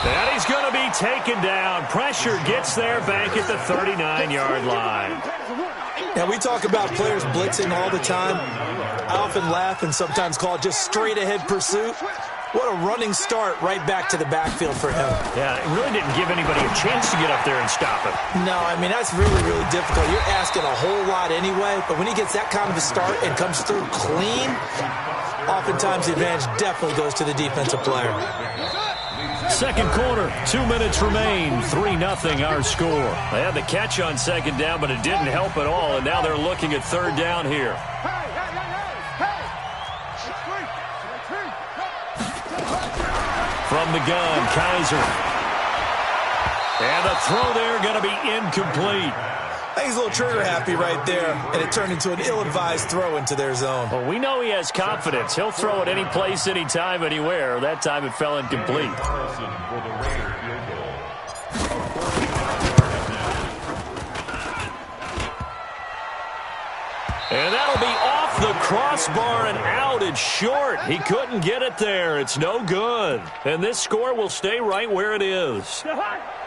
And he's going to be taken down. Pressure gets there back at the 39-yard line. Now, we talk about players blitzing all the time. I often laugh and sometimes call it just straight-ahead pursuit. What a running start right back to the backfield for him. Yeah, it really didn't give anybody a chance to get up there and stop him. No, I mean, that's really, really difficult. You're asking a whole lot anyway, but when he gets that kind of a start and comes through clean, oftentimes the advantage definitely goes to the defensive player. Second quarter, 2 minutes remain, 3-0 our score. They had the catch on second down, but it didn't help at all, and now they're looking at third down here. From the gun, Kaiser. And the throw there going to be incomplete. I think he's a little trigger happy right there, and it turned into an ill-advised throw into their zone. Well, we know he has confidence. He'll throw it any place, anytime, anywhere. That time it fell incomplete. And that'll be off the crossbar and out. It's short. He couldn't get it there. It's no good. And this score will stay right where it is.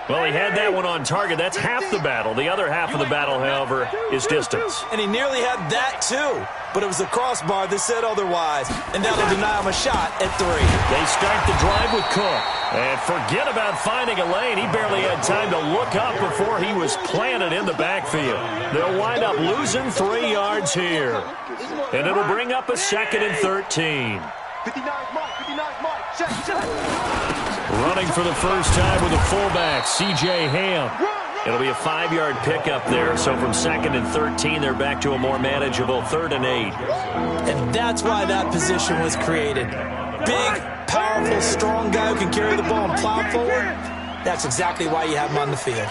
Well, he had that one on target. That's half the battle. The other half of the battle, however, is distance. And he nearly had that, too. But it was the crossbar that said otherwise. And that'll deny him a shot at 3. They start the drive with Cook. And forget about finding a lane. He barely had time to look up before he was planted in the backfield. They'll wind up losing 3 yards here. And it'll bring up a second and 13. 59 Mike, check. Running for the first time with a fullback, C.J. Ham. It'll be a 5-yard pickup there. So from 2nd and 13, they're back to a more manageable 3rd and 8. And that's why that position was created. Big, powerful, strong guy who can carry the ball and plow forward. That's exactly why you have him on the field.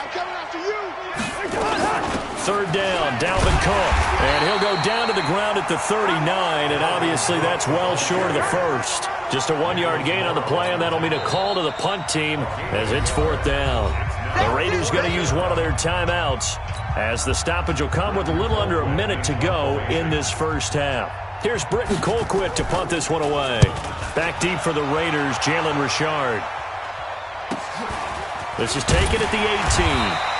3rd down, Dalvin Cook. And he'll go down to the ground at the 39, and obviously that's well short of the first. Just a 1-yard gain on the play, and that'll mean a call to the punt team as it's 4th down. The Raiders going to use one of their timeouts as the stoppage will come with a little under a minute to go in this first half. Here's Britton Colquitt to punt this one away. Back deep for the Raiders, Jalen Richard. This is taken at the 18.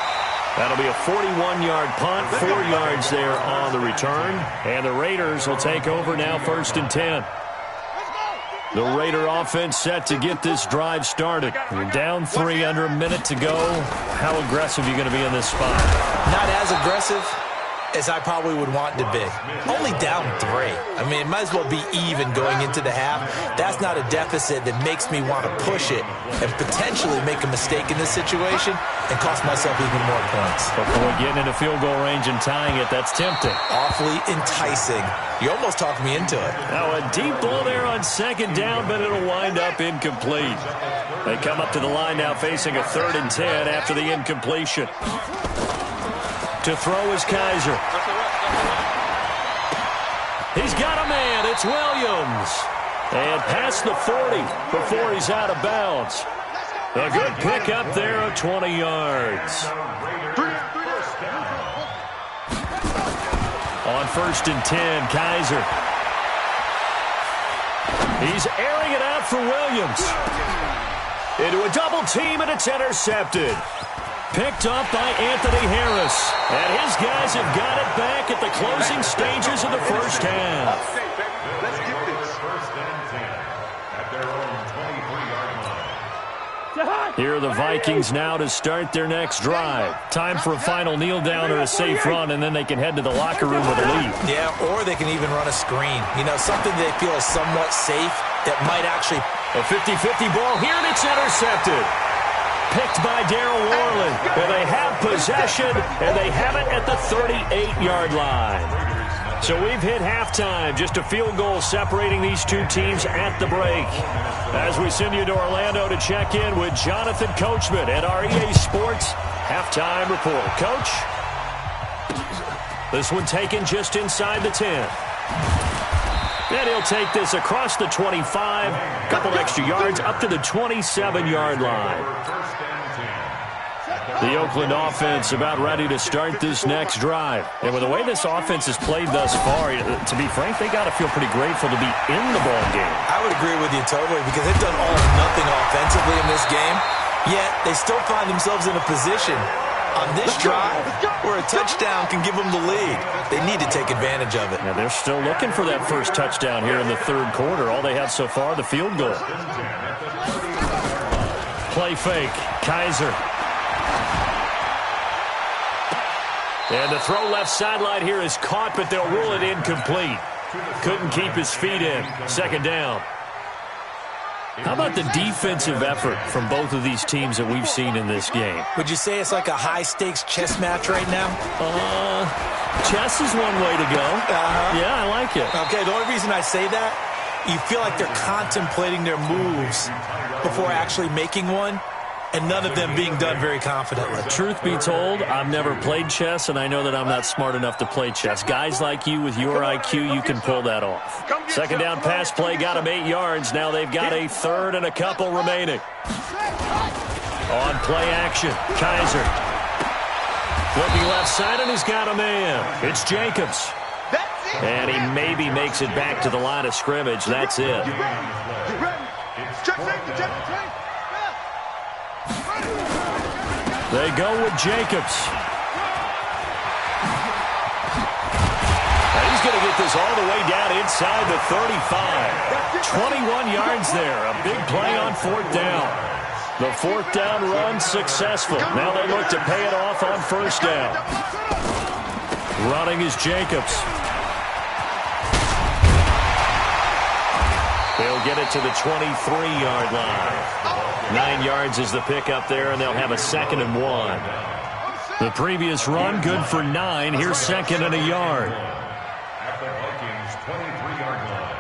That'll be a 41-yard punt, 4 yards there on the return. And the Raiders will take over now 1st and 10. The Raider offense set to get this drive started. You're down 3, under a minute to go. How aggressive are you going to be in this spot? Not as aggressive as I probably would want to be. Only down 3. I mean, it might as well be even going into the half. That's not a deficit that makes me want to push it and potentially make a mistake in this situation and cost myself even more points. Before getting into field goal range and tying it, that's tempting. Awfully enticing. You almost talked me into it. Now a deep ball there on 2nd down, but it'll wind up incomplete. They come up to the line now facing a 3rd and 10 after the incompletion. To throw is Kaiser. He's got a man. It's Williams. And past the 40 before he's out of bounds. A good pickup there of 20 yards. On 1st and 10, Kaiser. He's airing it out for Williams. Into a double team, and it's intercepted. Picked up by Anthony Harris. And his guys have got it back at the closing stages of the first half. Let's get this. 1st and 10 at their own 23-yard line. Here are the Vikings now to start their next drive. Time for a final kneel down or a safe run, and then they can head to the locker room with a lead. Yeah, or they can even run a screen. You know, something they feel is somewhat safe that might actually... A 50-50 ball here, and it's intercepted. Picked by Darryl Worley. And they have possession, and they have it at the 38-yard line. So we've hit halftime. Just a field goal separating these two teams at the break. As we send you to Orlando to check in with Jonathan Coachman at our EA Sports Halftime Report. Coach? This one taken just inside the 10. And he'll take this across the 25, a couple extra yards, up to the 27-yard line. The Oakland offense about ready to start this next drive. And with the way this offense has played thus far, to be frank, they got to feel pretty grateful to be in the ball game. I would agree with you totally because they've done all or nothing offensively in this game, yet they still find themselves in a position on this drive where a touchdown can give them the lead. They need to take advantage of it. Now they're still looking for that first touchdown here in the 3rd quarter. All they have so far, the field goal. Play fake. Kaiser. And the throw left sideline here is caught, but they'll rule it incomplete. Couldn't keep his feet in. 2nd down. How about the defensive effort from both of these teams that we've seen in this game? Would you say it's like a high-stakes chess match right now? Chess is one way to go. Yeah, I like it. Okay, the only reason I say that, you feel like they're contemplating their moves before actually making one, and none of them being done very confidently. Truth be told, I've never played chess, and I know that I'm not smart enough to play chess. Guys like you with your IQ, you can pull that off. 2nd down pass play got them 8 yards. Now they've got a 3rd and a couple remaining. On play action, Kaiser. Looking left side, and he's got a man. It's Jacobs. And he maybe makes it back to the line of scrimmage. That's it. They go with Jacobs. And he's going to get this all the way down inside the 35. 21 yards there. A big play on 4th down. The 4th down run successful. Now they look to pay it off on 1st down. Running is Jacobs. They'll get it to the 23-yard line. 9 yards is the pickup there, and they'll have a 2nd and 1. The previous run, good for 9. Here's 2nd and a yard. At the Vikings' 23-yard line.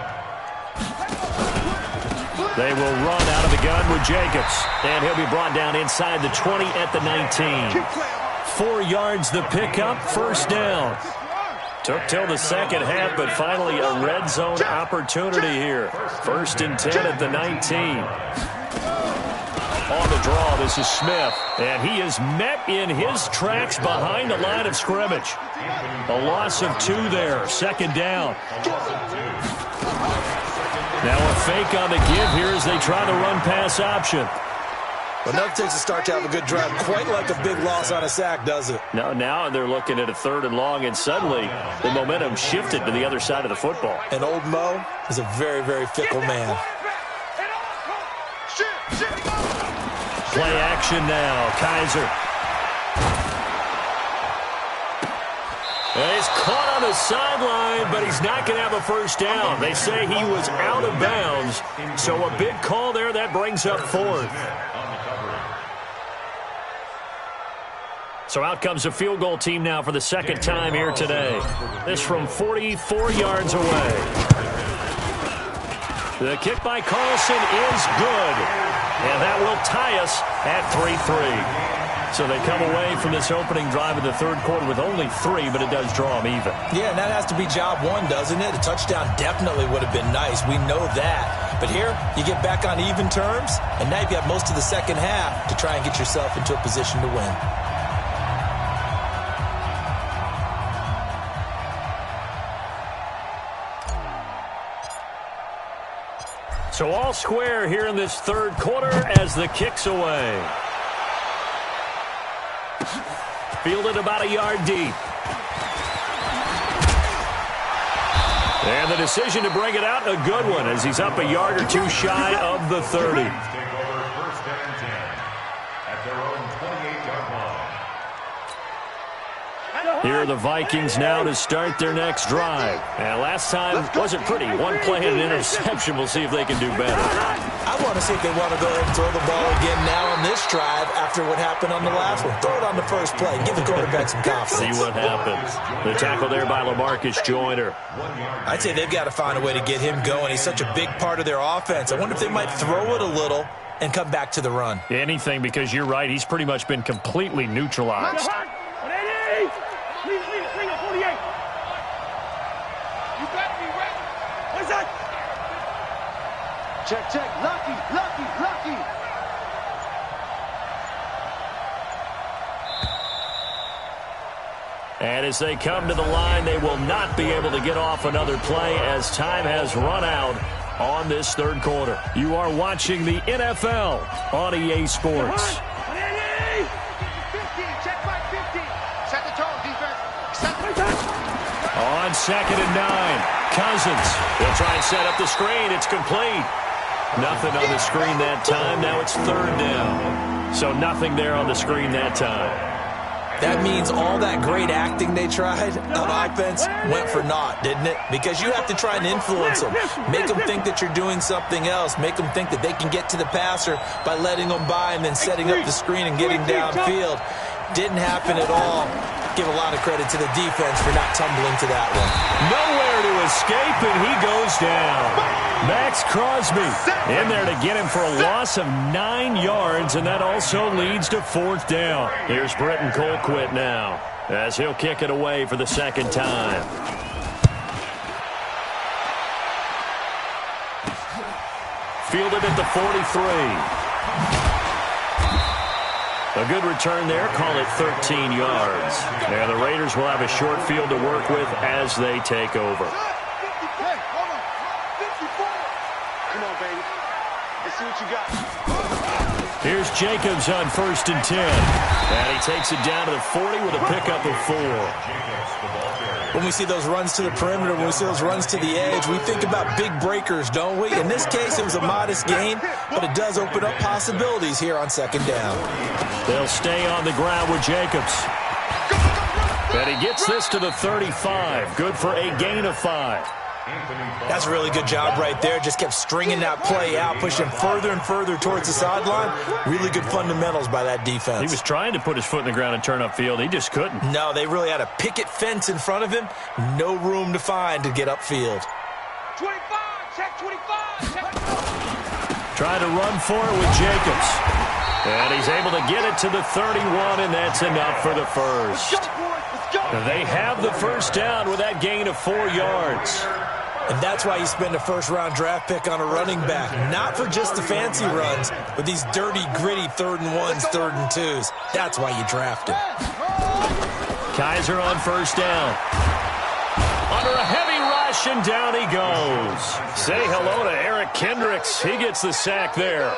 They will run out of the gun with Jacobs. And he'll be brought down inside the 20 at the 19. 4 yards the pickup, 1st down. Took till the second half, but finally a red zone opportunity here. 1st and 10 at the 19. On the draw, this is Smith. And he is met in his tracks behind the line of scrimmage. A loss of 2 there, 2nd down. Now a fake on the give here as they try the run-pass option. Well, nothing takes a start to have a good drive. Quite like a big loss on a sack, does it? No, now they're looking at a 3rd and long, and suddenly the momentum shifted to the other side of the football. And old Mo is a very, very fickle man. Play action now. Kaiser. And he's caught on the sideline, but he's not going to have a 1st down. They say he was out of bounds, so a big call there. That brings up 4th. So out comes a field goal team now for the 2nd time here today. This from 44 yards away. The kick by Carlson is good. And that will tie us at 3-3. So they come away from this opening drive in the 3rd quarter with only 3, but it does draw them even. Yeah, and that has to be job 1, doesn't it? A touchdown definitely would have been nice. We know that. But here, you get back on even terms, and now you've got most of the second half to try and get yourself into a position to win. So all square here in this 3rd quarter as the kick's away. Fielded about a yard deep. And the decision to bring it out, a good one, as he's up a yard or 2 shy of the 30. Take over 1st and 10 at their own 28-yard line. Here are the Vikings now to start their next drive. And last time wasn't pretty. 1 play and an interception. We'll see if they can do better. I want to see if they want to go ahead and throw the ball again now on this drive after what happened on the last one. Throw it on the first play. Give the quarterback some confidence. See what happens. The tackle there by LaMarcus Joyner. I'd say they've got to find a way to get him going. He's such a big part of their offense. I wonder if they might throw it a little and come back to the run. Anything, because you're right. He's pretty much been completely neutralized. Check, check. Lucky, lucky, lucky. And as they come to the line, they will not be able to get off another play as time has run out on this 3rd quarter. You are watching the NFL on EA Sports. 15, check back 15. Set the tone, defense. Set the tone. On 2nd and 9, Cousins. They'll try and set up the screen. It's complete. Nothing on the screen that time. Now it's 3rd down. So nothing there on the screen that time. That means all that great acting they tried on offense went for naught, didn't it? Because you have to try and influence them. Make them think that you're doing something else. Make them think that they can get to the passer by letting them by and then setting up the screen and getting downfield. Didn't happen at all. Give a lot of credit to the defense for not tumbling to that one. Nowhere to escape, and he goes down. Max Crosby in there to get him for a loss of 9 yards, and that also leads to 4th down. Here's Britton Colquitt now as he'll kick it away for the 2nd time. Fielded at the 43. A good return there. Call it 13 yards. And the Raiders will have a short field to work with as they take over. Hey, hold on. 54. Come on, baby. Let's see what you got. Here's Jacobs on 1st and 10. And he takes it down to the 40 with a pickup of 4. When we see those runs to the perimeter, when we see those runs to the edge, we think about big breakers, don't we? In this case, it was a modest gain, but it does open up possibilities here on 2nd down. They'll stay on the ground with Jacobs. And he gets this to the 35. Good for a gain of 5. That's a really good job right there. Just kept stringing that play out, pushing further and further towards the sideline. Really good fundamentals by that defense. He was trying to put his foot in the ground and turn upfield. He just couldn't. No, they really had a picket fence in front of him. No room to find to get upfield. 25, check 25, check. Trying to run for it with Jacobs. And he's able to get it to the 31, and that's enough for the first. They have the first down with that gain of 4 yards. And that's why you spend a first-round draft pick on a running back. Not for just the fancy runs, but these dirty, gritty 3rd and 1s, 3rd and 2s. That's why you draft him. Kaiser on first down. Under a heavy rush, and down he goes. Say hello to Eric Kendricks. He gets the sack there.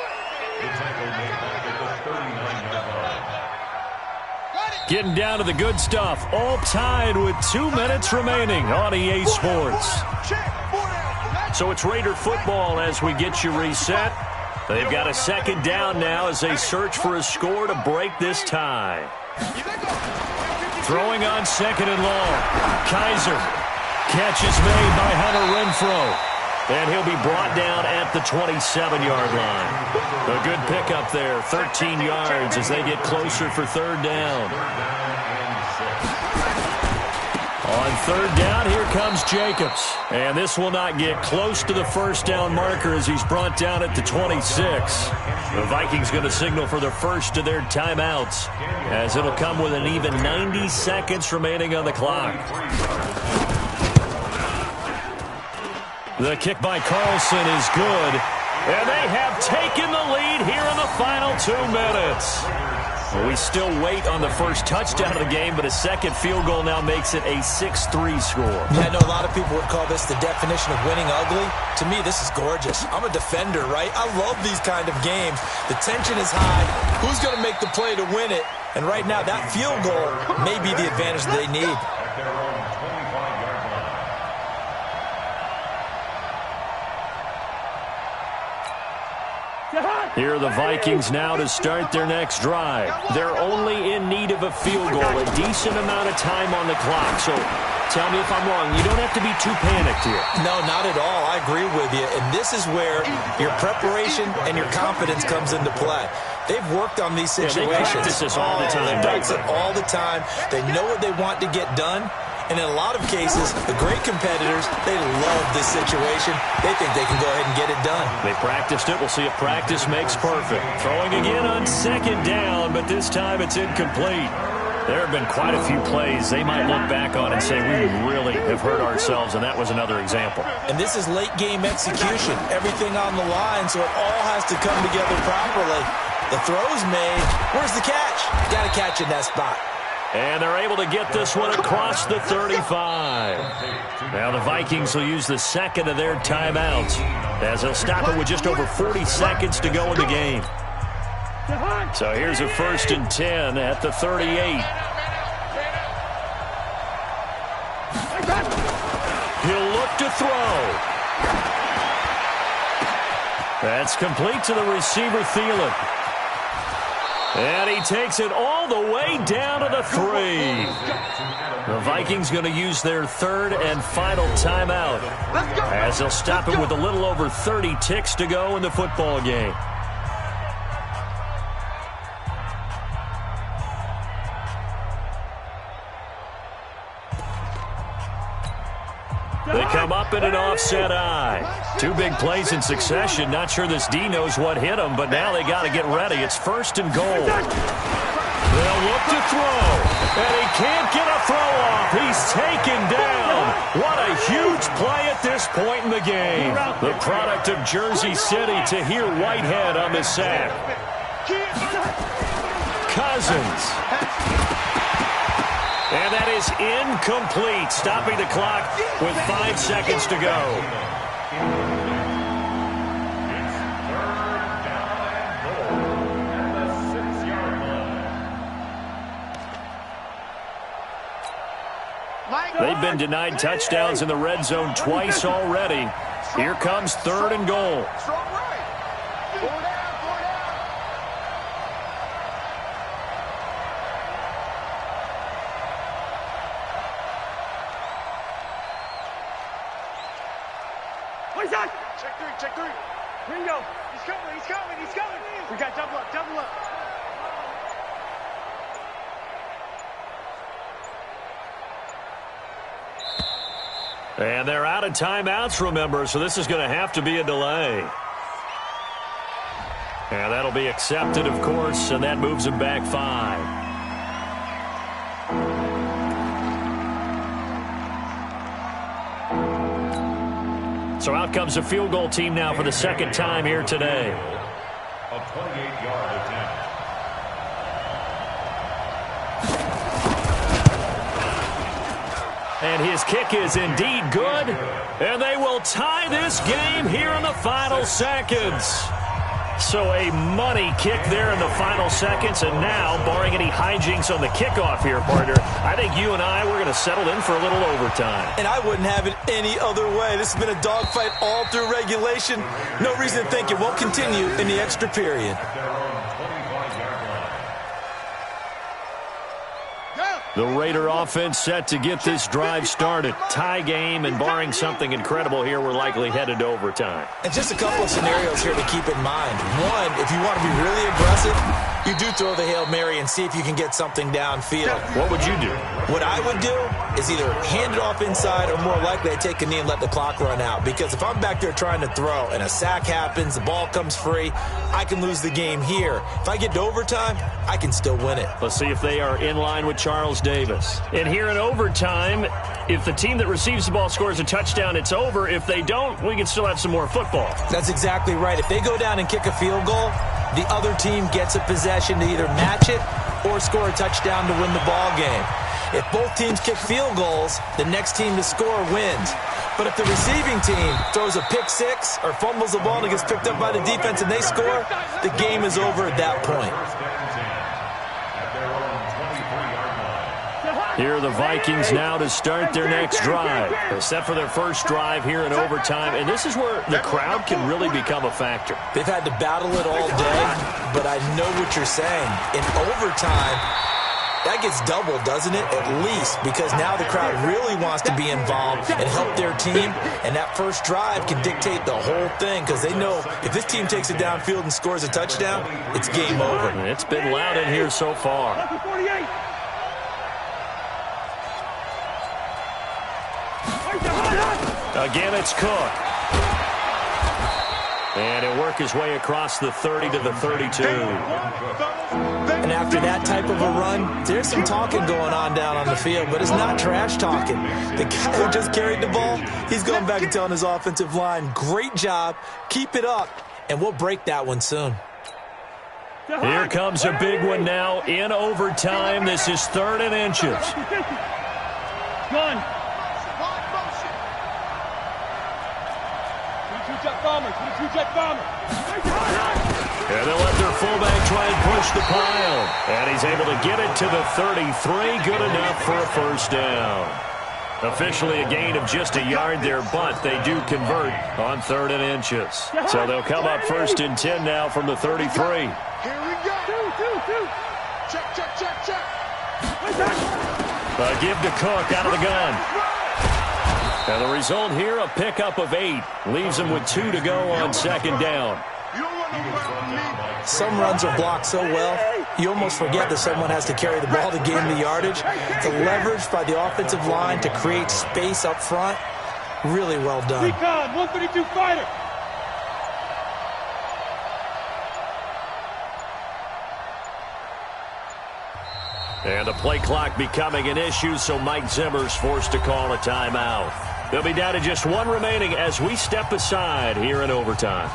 Getting down to the good stuff. All tied with 2 minutes remaining on EA Sports. So it's Raider football as we get you reset. They've got a second down now as they search for a score to break this tie. Throwing on second and long. Kaiser. Catch is made by Hunter Renfrow. And he'll be brought down at the 27-yard line. A good pickup there, 13 yards as they get closer for third down. On third down, here comes Jacobs. And this will not get close to the first down marker as he's brought down at the 26. The Vikings going to signal for the first of their timeouts, as it'll come with an even 90 seconds remaining on the clock. The kick by Carlson is good, and they have taken the lead here in the final 2 minutes. We still wait on the first touchdown of the game, but a second field goal now makes it a 6-3 score. Yeah, I know a lot of people would call this the definition of winning ugly. To me, this is gorgeous. I'm a defender, right? I love these kind of games. The tension is high. Who's going to make the play to win it? And right now, that field goal may be the advantage that they need. Here are the Vikings now to start their next drive. They're only in need of a field goal, a decent amount of time on the clock. So tell me if I'm wrong. You don't have to be too panicked here. No, not at all. I agree with you. And this is where your preparation and your confidence comes into play. They've worked on these situations. They practice this all the time. They practice it all the time. They know what they want to get done. And in a lot of cases, the great competitors, they love this situation. They think they can go ahead and get it done. They practiced it. We'll see if practice makes perfect. Throwing again on second down, but this time it's incomplete. There have been quite a few plays they might look back on and say, we really have hurt ourselves, and that was another example. And this is late-game execution. Everything on the line, so it all has to come together properly. The throw's made. Where's the catch? Got to catch in that spot. And they're able to get this one across the 35. Now the Vikings will use the second of their timeouts as they'll stop it with just over 40 seconds to go in the game. So here's a 1st and 10 at the 38. He'll look to throw. That's complete to the receiver, Thielen. And he takes it all the way down to the 3. The Vikings going to use their third and final timeout as they'll stop it with a little over 30 ticks to go in the football game. They come up in an offset eye. 2 big plays in succession. Not sure this D knows what hit him, but now they got to get ready. It's 1st and goal. They'll look to throw, and he can't get a throw off. He's taken down. What a huge play at this point in the game. The product of Jersey City to hear Whitehead on the sack. Cousins. And that is incomplete, stopping the clock with 5 seconds to go. They've been denied touchdowns in the red zone twice already. Here comes 3rd and goal. Check three, check three. Bingo. He's coming, he's coming, he's coming. We got double up, double up. And they're out of timeouts, remember, so this is going to have to be a delay. And that'll be accepted, of course, and that moves them back 5. So out comes a field goal team now for the second time here today. A 28-yard attempt. And his kick is indeed good. And they will tie this game here in the final seconds. So a money kick there in the final seconds. And now, barring any hijinks on the kickoff here, partner, I think you and I, we're going to settle in for a little overtime. And I wouldn't have it any other way. This has been a dogfight all through regulation. No reason to think it won't continue in the extra period. The Raider offense set to get this drive started. Tie game, and barring something incredible here, we're likely headed to overtime. And just a couple of scenarios here to keep in mind. One, if you want to be really aggressive, you do throw the Hail Mary and see if you can get something downfield. What would you do? What I would do is either hand it off inside, or more likely I'd take a knee and let the clock run out. Because if I'm back there trying to throw and a sack happens, the ball comes free, I can lose the game here. If I get to overtime, I can still win it. Let's see if they are in line with Charles Davis. And here in overtime, if the team that receives the ball scores a touchdown, it's over. If they don't, we can still have some more football. That's exactly right. If they go down and kick a field goal, the other team gets a possession to either match it or score a touchdown to win the ball game. If both teams kick field goals, the next team to score wins. But if the receiving team throws a pick six or fumbles the ball and it gets picked up by the defense and they score, the game is over at that point. Here are the Vikings now to start their next drive. They're set for their first drive here in overtime, and this is where the crowd can really become a factor. They've had to battle it all day, but I know what you're saying. In overtime, that gets doubled, doesn't it? At least, because now the crowd really wants to be involved and help their team, and that first drive can dictate the whole thing because they know if this team takes it downfield and scores a touchdown, it's game over. It's been loud in here so far. 48. Again, it's Cook. And he'll work his way across the 30 to the 32. And after that type of a run, there's some talking going on down on the field, but it's not trash talking. The guy who just carried the ball, he's going back and telling his offensive line, great job, keep it up, and we'll break that one soon. Here comes a big one now in overtime. This is 3rd and inches. Gun. Two-jet bomber, two-jet bomber. And they'll let their fullback try and push the pile. And he's able to get it to the 33. Good enough for a first down. Officially a gain of just a yard there, but they do convert on 3rd and inches. So they'll come up 1st and 10 now from the 33. Here we go. Two. Check, check, check, check. Give to Cook out of the gun. And the result here, a pickup of 8. Leaves them with 2 to go on 2nd down. You don't want no problem with me. Some runs are blocked so well, you almost forget that someone has to carry the ball to gain the yardage. The leverage by the offensive line to create space up front, really well done. Recon, 132 fighter. And the play clock becoming an issue, so Mike Zimmer's forced to call a timeout. They'll be down to just 1 remaining as we step aside here in overtime.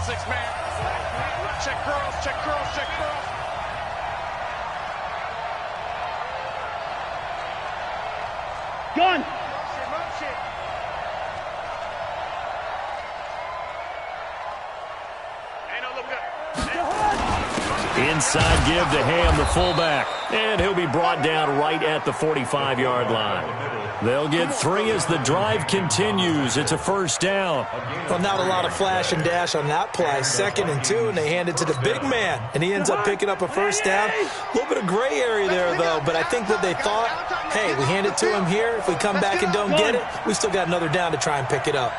Six-man. Check curls, check curls, check curls. Gun. Run shit. Ain't no look good. Inside give to Ham, the fullback. And he'll be brought down right at the 45-yard line. They'll get 3 as the drive continues. It's a first down. Well, not a lot of flash and dash on that play. 2nd and 2, and they hand it to the big man. And he ends up picking up a first down. A little bit of gray area there, though. But I think that they thought, hey, we hand it to him here. If we come back and don't get it, we still got another down to try and pick it up.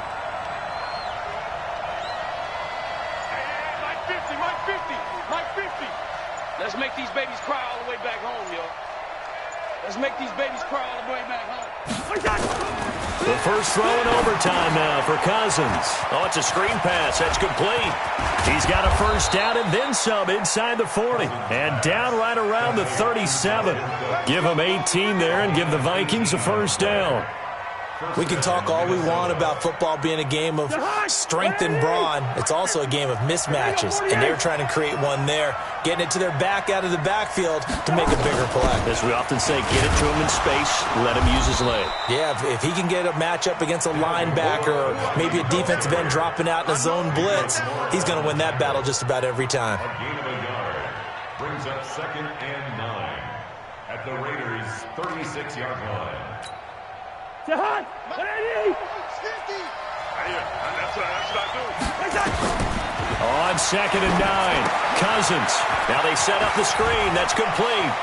Let's make these babies cry all the way back home, yo. Let's make these babies cry all the way back home. The first throw in overtime now for Cousins. Oh, it's a screen pass. That's complete. He's got a first down and then some inside the 40. And down right around the 37. Give him 18 there and give the Vikings a first down. We can talk all we want about football being a game of strength and brawn. It's also a game of mismatches, and they're trying to create one there, getting it to their back out of the backfield to make a bigger play. As we often say, get it to him in space, let him use his leg. Yeah, if he can get a matchup against a linebacker or maybe a defensive end dropping out in a zone blitz, he's going to win that battle just about every time. A gain of a yard brings up 2nd and 9 at the Raiders' 36-yard line. Jahan, what are you? That's what I do. On 2nd and 9, Cousins. Now they set up the screen. That's complete.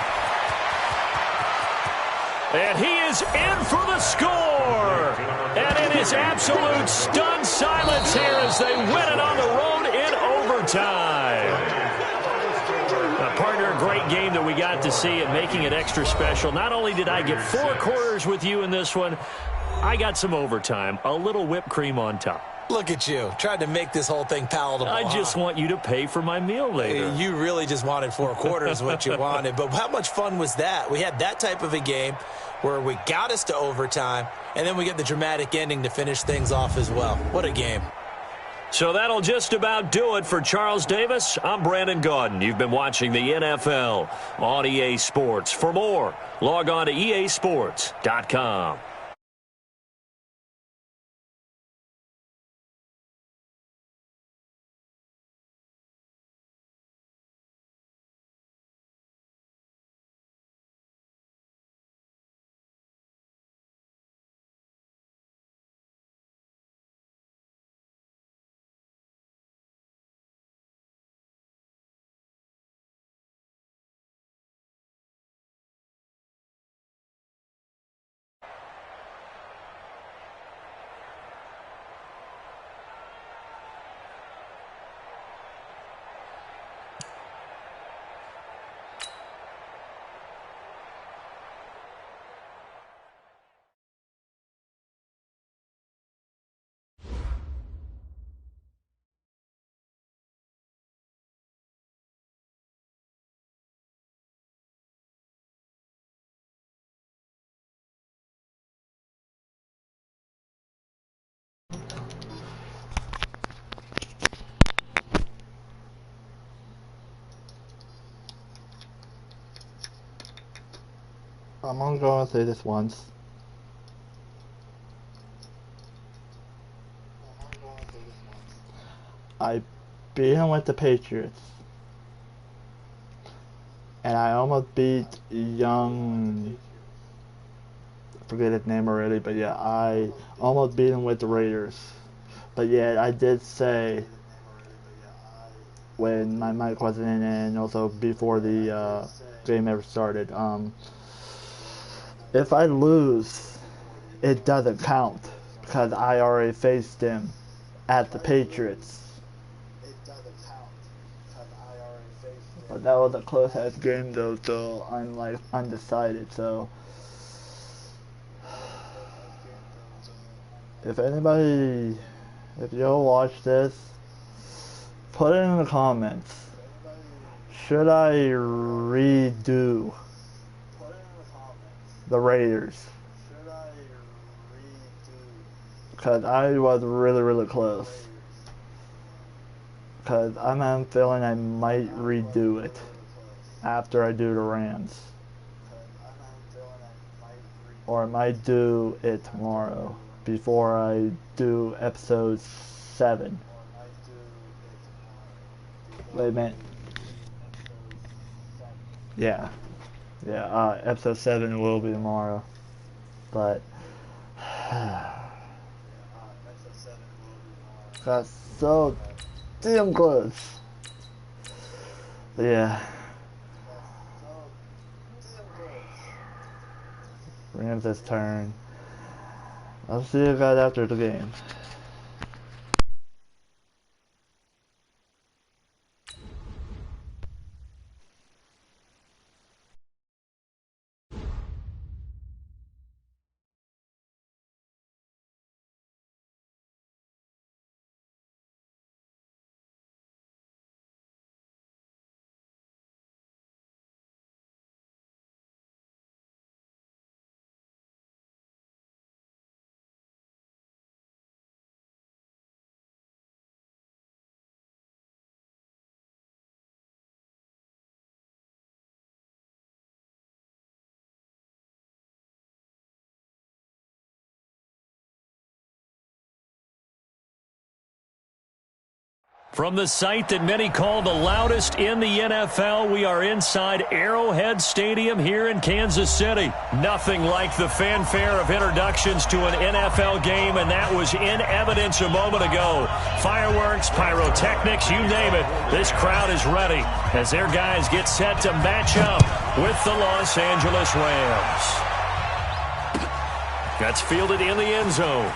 And he is in for the score. And it is absolute stunned silence here as they win it on the road in overtime. Partner, a great game that we got to see and making it extra special. Not only did I get 4 quarters with you in this one, I got some overtime, a little whipped cream on top. Look at you, trying to make this whole thing palatable. I just want you to pay for my meal later. You really just wanted 4 quarters what you wanted, but how much fun was that? We had that type of a game where we got us to overtime, and then we get the dramatic ending to finish things off as well. What a game. So that'll just about do it for Charles Davis. I'm Brandon Gaudin. You've been watching the NFL on EA Sports. For more, log on to easports.com. I'm only going to say this once. I beat him with the Patriots. And I almost beat young... I forget his name already, but yeah, I almost beat him with the Raiders. But yeah, I did say when my mic wasn't in and also before the game ever started, if I lose, it doesn't count because I already faced him at the Patriots. But that was a close-ass game though, so I'm like undecided. So if anybody, if you'll watch this, put it in the comments. Should I redo the Raiders? Because I was really close. Because I'm feeling I might redo it after I do the Rams. Or I might do it tomorrow before I do episode 7. Wait a minute. Yeah. Yeah, episode 7 will be tomorrow. But that's so damn close. But yeah. Rams this turn. I'll see you guys after the game. From the site that many call the loudest in the NFL, we are inside Arrowhead Stadium here in Kansas City. Nothing like the fanfare of introductions to an NFL game, and that was in evidence a moment ago. Fireworks, pyrotechnics, you name it. This crowd is ready as their guys get set to match up with the Los Angeles Rams. That's fielded in the end zone.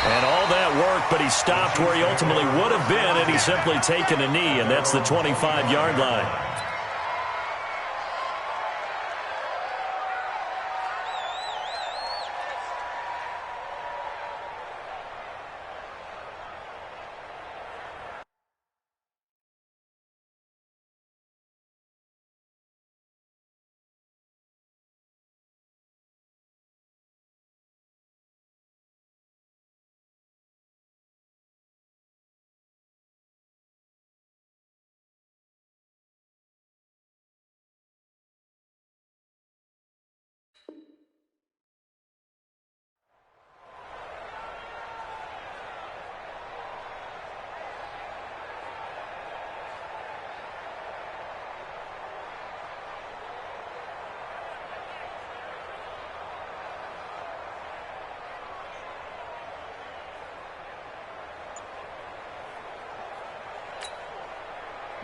And all that work, but he stopped where he ultimately would have been, and he's simply taken a knee, and that's the 25-yard line.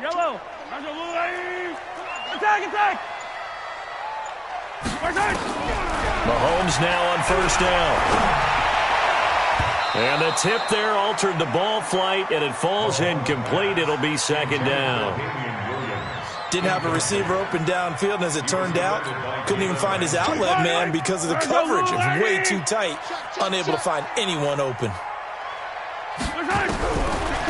Yellow. Attack. Mahomes now on first down. And the tip there altered the ball flight, and it falls incomplete. It'll be second down. Didn't have a receiver open downfield, and as it turned out, couldn't even find his outlet man because of the coverage. It was way too tight, unable to find anyone open.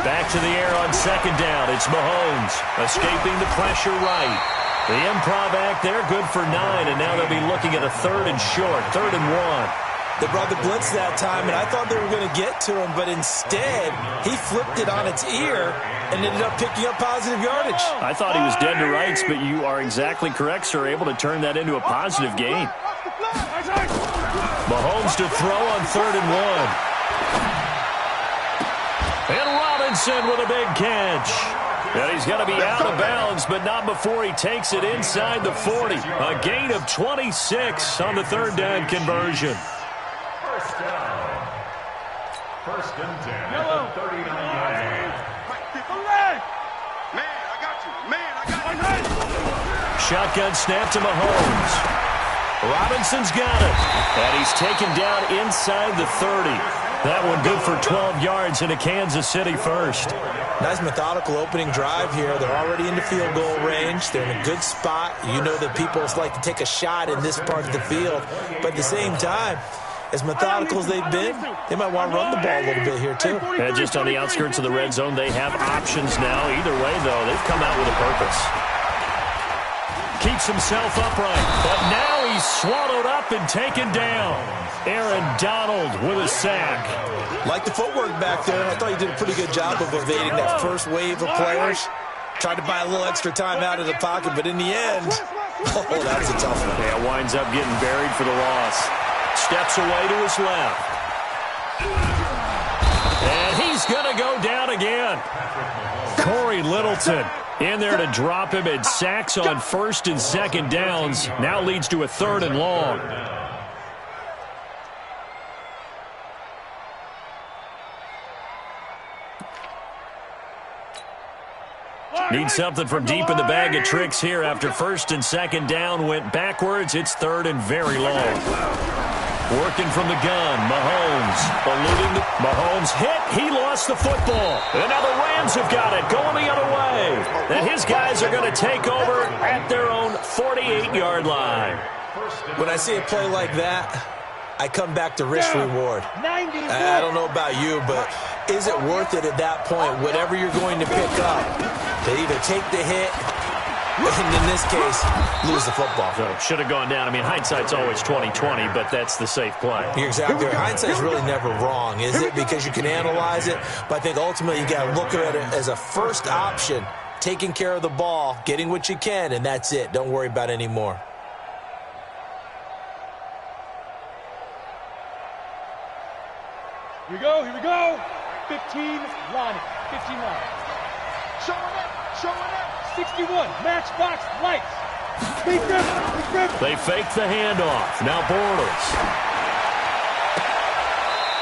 Back to the air on second down. It's Mahomes escaping the pressure right. The improv act there, good for 9, and now they'll be looking at a 3rd and short, 3rd and 1. They brought the blitz that time, and I thought they were going to get to him, but instead, he flipped it on its ear and ended up picking up positive yardage. I thought he was dead to rights, but you are exactly correct, sir, able to turn that into a positive gain. Mahomes to throw on 3rd and 1. And Robinson with a big catch. And he's going to be out of bounds, but not before he takes it inside the 40. A gain of 26 on the 3rd down conversion. First down. 1st and 10 at the 39-yard line. Man, I got you. Shotgun snap to Mahomes. Robinson's got it. And he's taken down inside the 30. That one good for 12 yards into Kansas City first. Nice methodical opening drive here. They're already into field goal range. They're in a good spot. You know that people like to take a shot in this part of the field. But at the same time, as methodical as they've been, they might want to run the ball a little bit here too. And just on the outskirts of the red zone, they have options now. Either way, though, they've come out with a purpose. Keeps himself upright, but now he's swallowed up and taken down. Aaron Donald with a sack. Like the footwork back there. I thought he did a pretty good job of evading that first wave of players. Tried to buy a little extra time out of the pocket, but in the end, oh, that's a tough one. Yeah, winds up getting buried for the loss. Steps away to his left. And he's going to go down again. Corey Littleton in there to drop him, and sacks on first and second downs. Now leads to a 3rd and long. Need something from deep in the bag of tricks here after first and second down went backwards. It's 3rd and very long. Working from the gun, Mahomes eluding Mahomes hit. He lost the football. And now the Rams have got it going the other way. And his guys are going to take over at their own 48-yard line. When I see a play like that, I come back to risk-reward. I don't know about you, but is it worth it at that point, whatever you're going to pick up, to either take the hit, and in this case, lose the football? So should have gone down. I mean, hindsight's always 20/20, but that's the safe play. You're exactly right. Hindsight's really never wrong, is it? Because you can analyze it, but I think ultimately you got to look at it as a first option, taking care of the ball, getting what you can, and that's it. Don't worry about it anymore. Here we go. 15 line. 15 line. Showing up. 61, matchbox lights. Big rip. They fake the handoff. Now Bortles.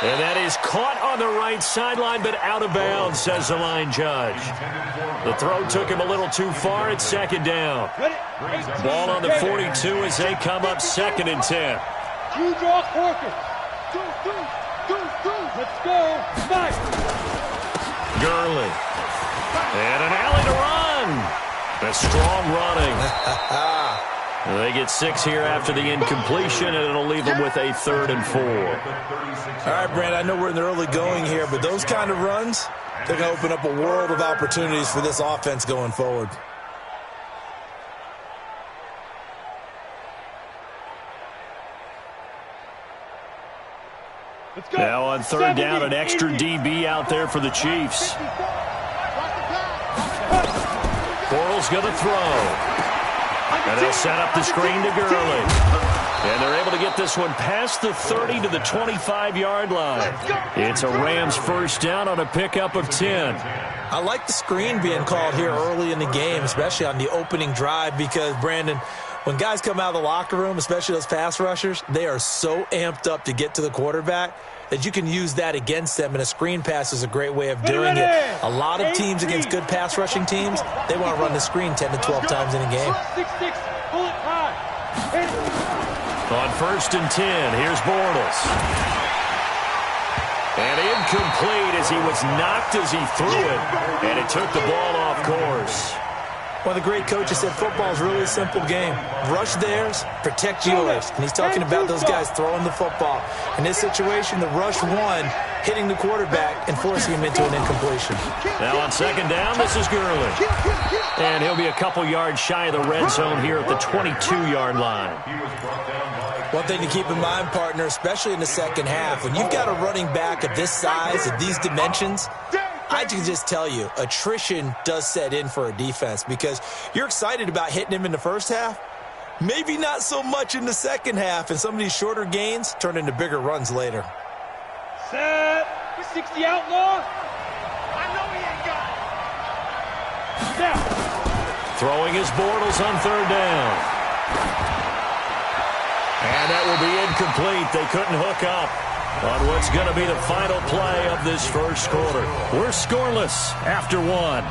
And that is caught on the right sideline, but out of bounds, says the line judge. The throw took him a little too far. It's 2nd down. Ball on the 42 as they come up 2nd and 10. You draw Corker. Let's go. Fight. Gurley. And an alley to run. A strong running. They get 6 here after the incompletion, and it'll leave them with a 3rd and 4. All right, Brand, I know we're in the early going here, but those kind of runs, they're going to open up a world of opportunities for this offense going forward. Let's go. Now on 3rd down, an extra DB out there for the Chiefs. Bortles going to throw. And they'll set up the screen to Gurley. And they're able to get this one past the 30 to the 25-yard line. It's a Rams first down on a pickup of 10. I like the screen being called here early in the game, especially on the opening drive, because, Brandon, when guys come out of the locker room, especially those pass rushers, they are so amped up to get to the quarterback that you can use that against them, and a screen pass is a great way of doing it. A lot of teams against good pass rushing teams, they want to run the screen 10 to 12 times in a game. 6-6, bullet high. On 1st and 10, here's Bortles. And incomplete as he was knocked as he threw it, and it took the ball off course. One of the great coaches said football is really a simple game. Rush theirs, protect yours. And he's talking about those guys throwing the football. In this situation, the rush one, hitting the quarterback and forcing him into an incompletion. Now on 2nd down, this is Gurley. And he'll be a couple yards shy of the red zone here at the 22-yard line. One thing to keep in mind, partner, especially in the second half, when you've got a running back of this size, of these dimensions, I can just tell you, attrition does set in for a defense, because you're excited about hitting him in the first half, maybe not so much in the second half, and some of these shorter gains turn into bigger runs later. Set. 60 outlaw. I know he ain't got it. Now. Throwing his Bortles on 3rd down. And that will be incomplete. They couldn't hook up on what's going to be the final play of this first quarter. We're scoreless after 1.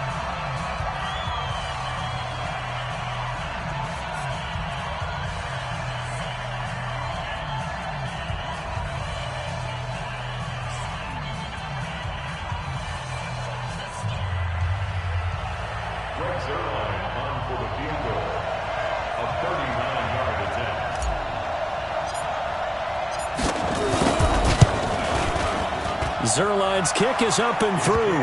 Zerline's kick is up and through.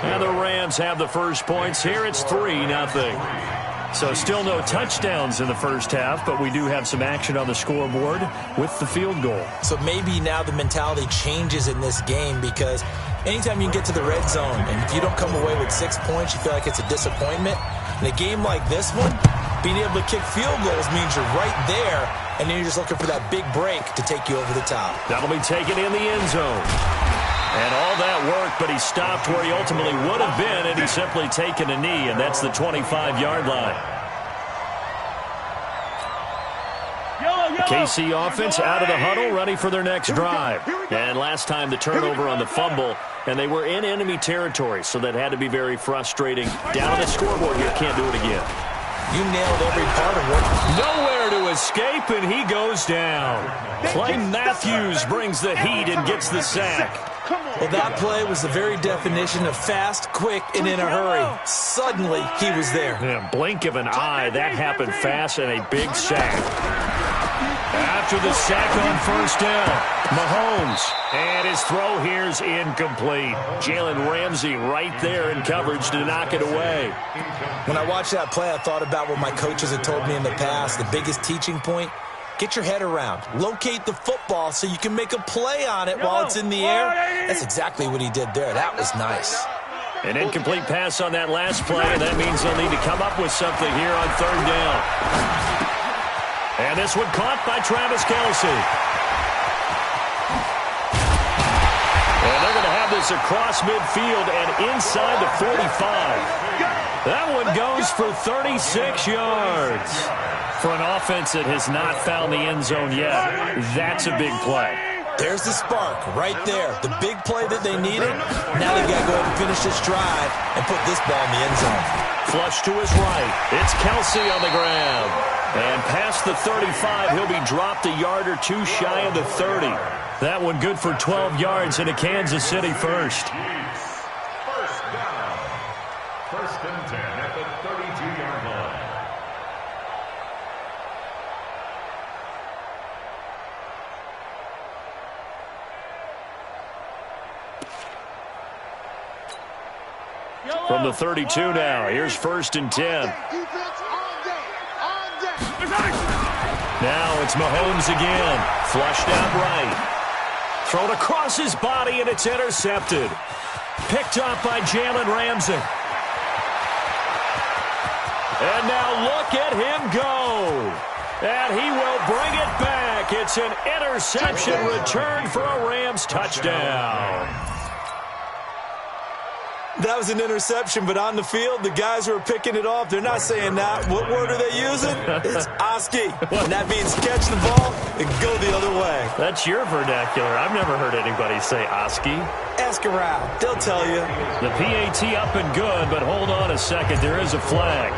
And the Rams have the first points here. It's 3-0. So still no touchdowns in the first half, but we do have some action on the scoreboard with the field goal. So maybe now the mentality changes in this game, because anytime you can get to the red zone, and if you don't come away with 6 points, you feel like it's a disappointment. In a game like this one, being able to kick field goals means you're right there, and then you're just looking for that big break to take you over the top. That'll be taken in the end zone. And all that work, but he stopped where he ultimately would have been, and he's simply taken a knee, and that's the 25-yard line. KC offense out of the huddle, ready for their next drive. And last time the turnover on the fumble, and they were in enemy territory, so that had to be very frustrating. Down on the scoreboard here, can't do it again. You nailed every part of it. Nowhere to escape, and he goes down. Clay Matthews brings the heat and gets the sack. Well, that play was the very definition of fast, quick, and in a hurry. Suddenly, he was there. Yeah, blink of an eye, that happened fast, and a big sack. After the sack on first down, Mahomes, and his throw here's incomplete. Jalen Ramsey right there in coverage to knock it away. When I watched that play, I thought about what my coaches had told me in the past. The biggest teaching point, get your head around. Locate the football so you can make a play on it while it's in the air. That's exactly what he did there. That was nice. An incomplete pass on that last play, and that means they'll need to come up with something here on third down. And this one caught by Travis Kelce. And they're going to have this across midfield and inside the 45. That one goes for 36 yards. For an offense that has not found the end zone yet, that's a big play. There's the spark right there. The big play that they needed. Now they've got to go ahead and finish this drive and put this ball in the end zone. Flush to his right. It's Kelce on the ground. And past the 35, he'll be dropped a yard or two shy of the 30. That one good for 12 yards in a Kansas City first. First down. First and 10 at the 32-yard line. From the 32 now, here's first and 10. Now it's Mahomes again. Flushed out right. Thrown across his body, and it's intercepted. Picked up by Jalen Ramsey. And now look at him go. And he will bring it back. It's an interception return for a Rams touchdown. That was an interception, but on the field, the guys who are picking it off, they're not saying that. What word are they using? It's Oski. And that means catch the ball and go the other way. That's your vernacular. I've never heard anybody say Oski. Ask around. They'll tell you. The PAT up and good, but hold on a second. There is a flag.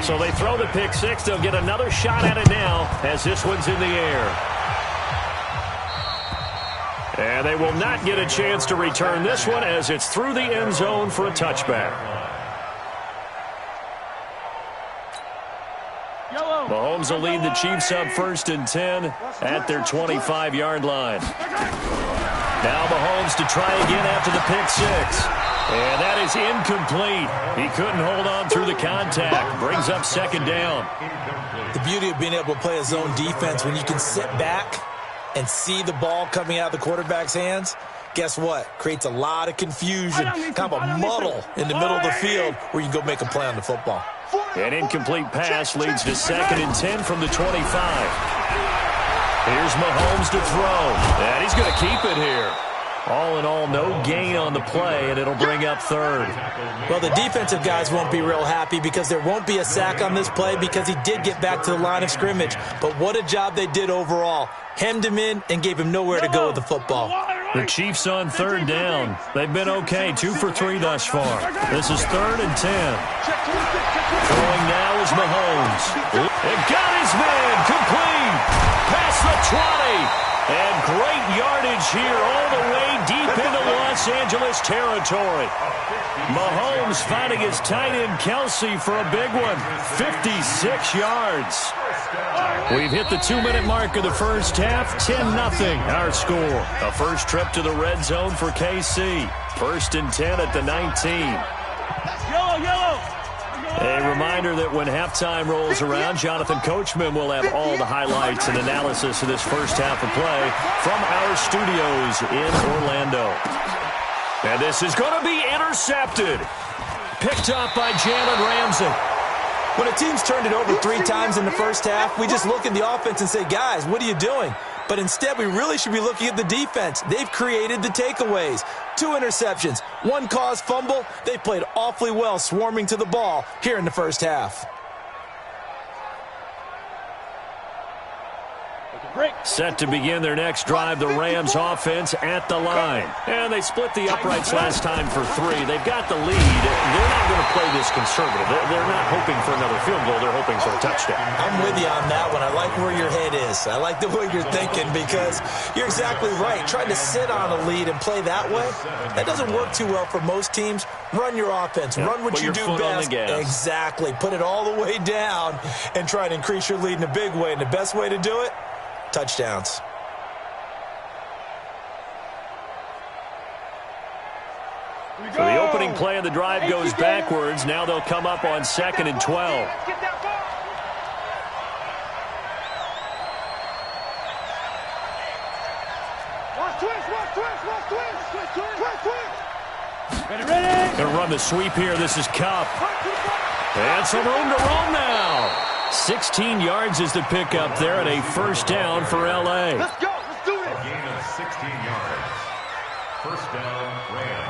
So they throw the pick six. They'll get another shot at it now as this one's in the air. And they will not get a chance to return this one as it's through the end zone for a touchback. Mahomes will lead the Chiefs up first and 10 at their 25-yard line. Now Mahomes to try again after the pick six. And that is incomplete. He couldn't hold on through the contact. Brings up second down. The beauty of being able to play a zone defense when you can sit back and see the ball coming out of the quarterback's hands, guess what? Creates a lot of confusion, kind of a muddle in the middle of the field where you can go make a play on the football. An incomplete pass leads to second and 10 from the 25. Here's Mahomes to throw, and he's going to keep it here. All in all, no gain on the play, and it'll bring up third. Well, the defensive guys won't be real happy because there won't be a sack on this play because he did get back to the line of scrimmage. But what a job they did overall. Hemmed him in and gave him nowhere to go with the football. The Chiefs on third down. They've been okay, 2 for 3 thus far. This is third and 10. Throwing now is Mahomes. It got his man complete. Past the 20. And great yardage here all the way deep into Los Angeles territory. Mahomes finding his tight end Kelce for a big one. 56 yards. We've hit the 2-minute mark of the first half. 10-0 our score. A first trip to the red zone for KC. First and 10 at the 19. Yellow. A reminder that when halftime rolls around, Jonathan Coachman will have all the highlights and analysis of this first half of play from our studios in Orlando. And this is going to be intercepted. Picked up by Jalen Ramsey. When a team's turned it over 3 times in the first half, we just look at the offense and say, guys, what are you doing? But instead, we really should be looking at the defense. They've created the takeaways. 2 interceptions, 1 caused fumble. They played awfully well swarming to the ball here in the first half. Set to begin their next drive, the Rams offense at the line. And they split the uprights last time for 3. They've got the lead. They're not going to play this conservative. They're not hoping for another field goal. They're hoping for a touchdown. I'm with you on that one. I like where your head is. I like the way you're thinking because you're exactly right. Trying to sit on a lead and play that way, that doesn't work too well for most teams. Run your offense. Run what you do best. Exactly. Put it all the way down and try to increase your lead in a big way. And the best way to do it, touchdowns. So the opening play of the drive goes backwards. Now they'll come up on 2nd and 12. Gonna run the sweep here. This is Cup. And some room to roam now. 16 yards is the pickup there and a first down for L.A. Let's go. Let's do it. A gain of 16 yards. First down, Rams.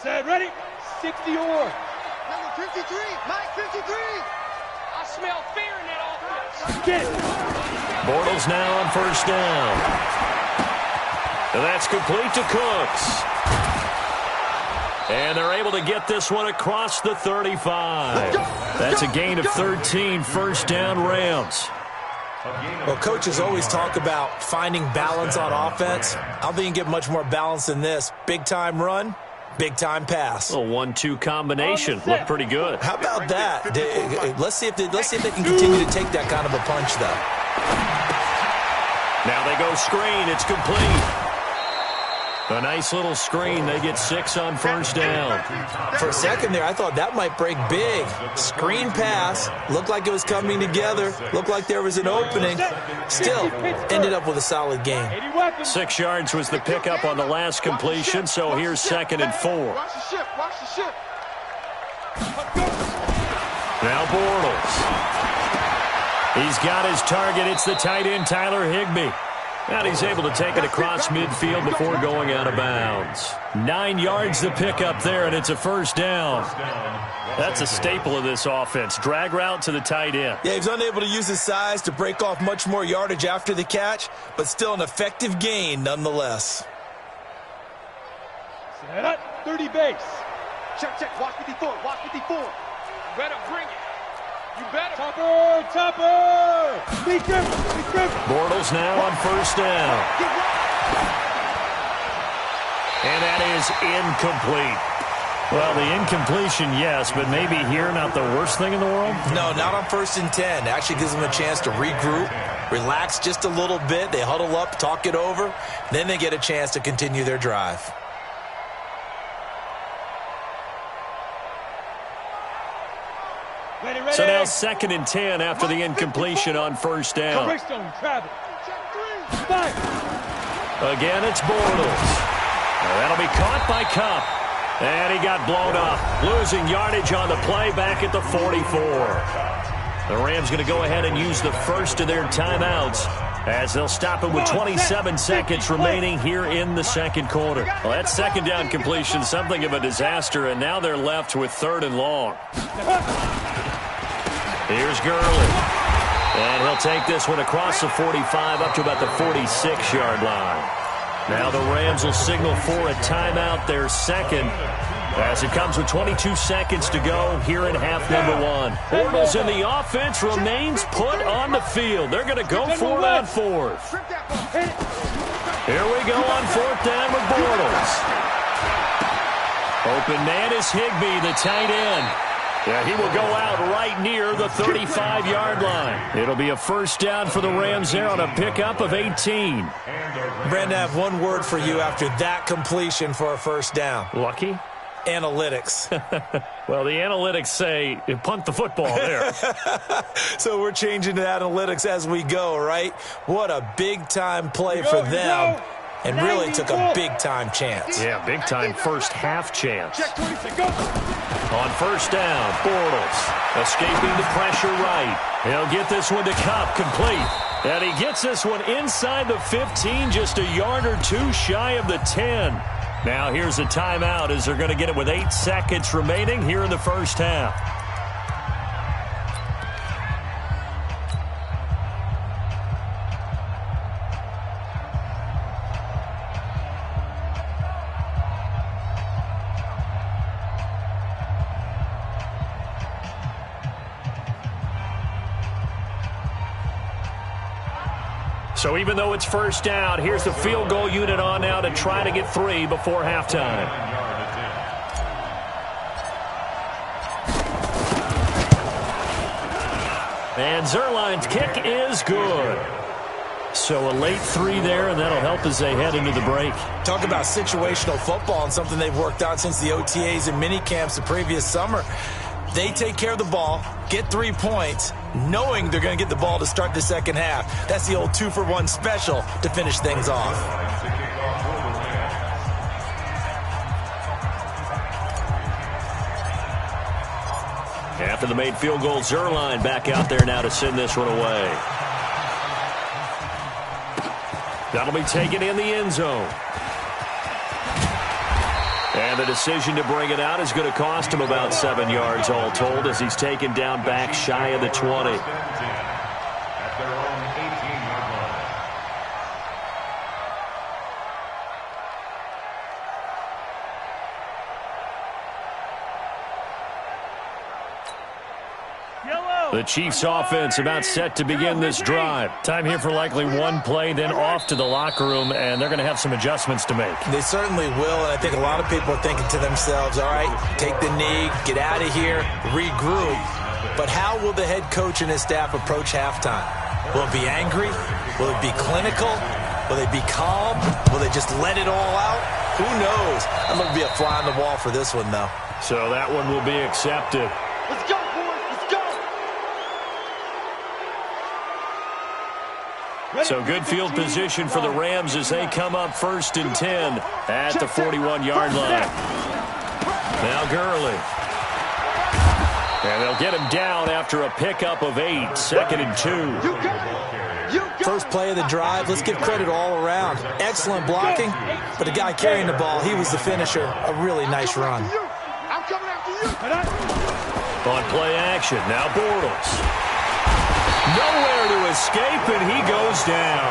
Set, ready, 60 or. Number 53, Mike 53. I smell fear in that offense. Get it. Bortles now on first down. And that's complete to Cooks. And they're able to get this one across the 35. That's a gain of 13, first down Rams. Well, coaches always talk about finding balance on offense. I don't think you can get much more balance than this. Big-time run, big-time pass. A 1-2 combination. Looked pretty good. How about that? Let's see if they can continue to take that kind of a punch, though. Now they go screen. It's complete. A nice little screen. They get 6 on first down. For a second there, I thought that might break big. Screen pass. Looked like it was coming together. Looked like there was an opening. Still, ended up with a solid game. 6 yards was the pickup on the last completion, so here's 2nd and 4. Watch the ship. Watch the ship. Now Bortles. He's got his target. It's the tight end, Tyler Higbee. And he's able to take it across midfield before going out of bounds. 9 yards to pick up there, and it's a first down. That's a staple of this offense. Drag route to the tight end. Yeah, he's unable to use his size to break off much more yardage after the catch, but still an effective gain nonetheless. Set up, 30 base. Check, check. Watch 54. Watch 54. You better bring it. You better. Topper. Speak him. Bortles now on first down. And that is incomplete. Well, the incompletion, yes, but maybe here not the worst thing in the world? No, not on 1st and 10. Actually gives them a chance to regroup, relax just a little bit. They huddle up, talk it over. Then they get a chance to continue their drive. Ready. So now 2nd and 10 after the incompletion on first down. Cornerstone, travel. Again, it's Bortles. That'll be caught by Cup. And he got blown up. Losing yardage on the play back at the 44. The Rams going to go ahead and use the first of their timeouts as they'll stop it with 27 seconds remaining here in the second quarter. Well, that second down completion, something of a disaster, and now they're left with 3rd and long. Here's Gurley. And he'll take this one across the 45 up to about the 46-yard line. Now the Rams will signal for a timeout, their second, as it comes with 22 seconds to go here in half number 1. Bortles in the offense remains put on the field. They're going to go for it on 4th. Here we go on 4th down with Bortles. Open man is Higbee, the tight end. Yeah, he will go out right near the 35-yard line. It'll be a first down for the Rams there on a pickup of 18. Brandon, I have one word for you after that completion for a first down. Lucky? Analytics. Well, the analytics say punt the football there. So we're changing to analytics as we go, right? What a big-time play for them. And really took a big-time chance. Yeah, big-time first-half chance. On first down, Bortles escaping the pressure right. He'll get this one to Kupp, complete. And he gets this one inside the 15, just a yard or two shy of the 10. Now here's a timeout as they're going to get it with 8 seconds remaining here in the first half. So even though it's first down, here's the field goal unit on now to try to get 3 before halftime. And Zuerlein's kick is good. So a late 3 there, and that'll help as they head into the break. Talk about situational football and something they've worked out since the OTAs and mini camps the previous summer. They take care of the ball, get 3 points, knowing they're going to get the ball to start the second half. That's the old 2-for-1 special to finish things off. After the made field goal, Zuerlein back out there now to send this one away. That'll be taken in the end zone. And the decision to bring it out is going to cost him about 7 yards all told as he's taken down back shy of the 20. At their own 18-yard line. The Chiefs offense about set to begin this drive. Time here for likely one play, then off to the locker room, and they're going to have some adjustments to make. They certainly will, and I think a lot of people are thinking to themselves, all right, take the knee, get out of here, regroup. But how will the head coach and his staff approach halftime? Will it be angry? Will it be clinical? Will they be calm? Will they just let it all out? Who knows? I'm going to be a fly on the wall for this one, though. So that one will be accepted. Let's go, boys. Let's go. So good field position for the Rams as they come up 1st and 10 at the 41-yard line. Now Gurley. And they'll get him down after a pickup of 8, 2nd and 2. First play of the drive, let's give credit all around. Excellent blocking, but the guy carrying the ball, he was the finisher. A really nice run. I'm coming after you. On play action, now Bortles. Nowhere to escape, and he goes down.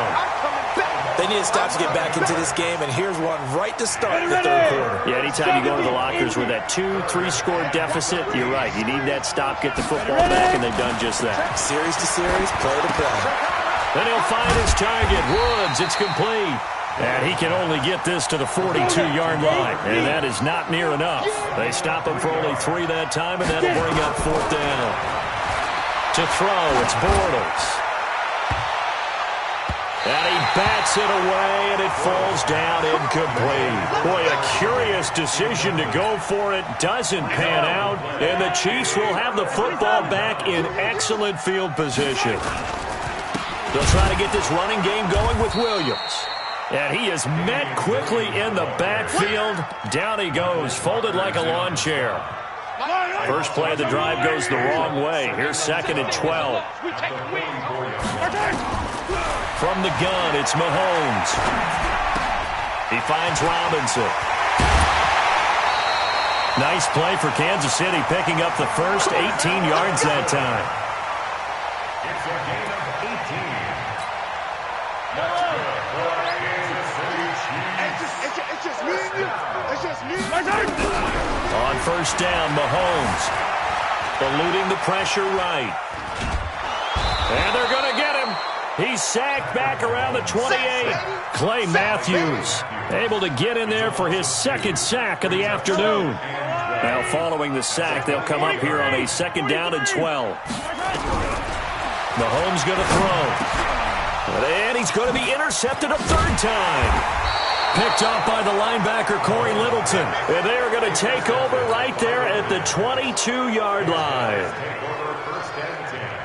They need to stop to get back into this game, and here's one right to start the third quarter. Yeah, anytime you go to the lockers with that 2-3 score deficit, you're right. You need that stop, get the football back, and they've done just that. Series to series, play to play. Then he'll find his target, Woods. It's complete. And he can only get this to the 42-yard line, and that is not near enough. They stop him for only 3 that time, and that'll bring up 4th down. To throw, it's Bortles. And he bats it away, and it falls down incomplete. Boy, a curious decision to go for it. Doesn't pan out, and the Chiefs will have the football back in excellent field position. They'll try to get this running game going with Williams. And he is met quickly in the backfield. Down he goes, folded like a lawn chair. First play of the drive goes the wrong way. Here's 2nd and 12. From the gun, it's Mahomes. He finds Robinson. Nice play for Kansas City, picking up the first 18 yards that time. It's a gain of 18. That's good for Kansas City Chiefs. It's just me and you. It's just me and you. On first down, Mahomes eluding the pressure right. And they're going to get him. He's sacked back around the 28. Clay Matthews able to get in there for his 2nd sack of the afternoon. Now following the sack, they'll come up here on a 2nd down and 12. Mahomes going to throw. And he's going to be intercepted a 3rd time. Picked off by the linebacker, Corey Littleton. And they are going to take over right there at the 22-yard line.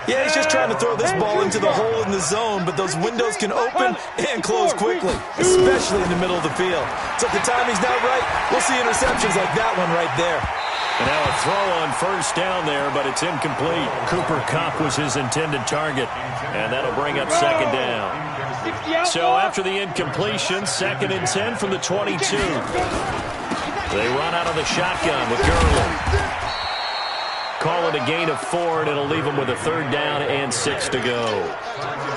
Yeah, he's just trying to throw this ball into the hole in the zone, but those windows can open and close quickly, especially in the middle of the field. So if the timing's not right, we'll see interceptions like that one right there. And now a throw on first down there, but it's incomplete. Cooper Kupp was his intended target, and that'll bring up second down. So after the incompletion, 2nd and 10 from the 22. They run out of the shotgun with Gurley. Call it a gain of 4, and it'll leave them with a 3rd down and 6 to go.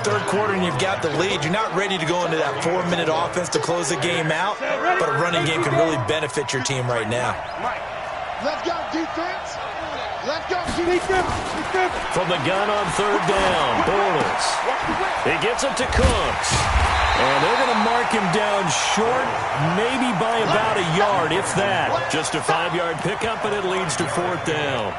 Third quarter, and you've got the lead. You're not ready to go into that 4-minute offense to close the game out, but a running game can really benefit your team right now. Let's go, defense. Let's go, defense. From the gun on 3rd down, Bortles. He gets it to Cooks. And they're going to mark him down short, maybe by about a yard, if that. Just a 5-yard pickup, and it leads to 4th down.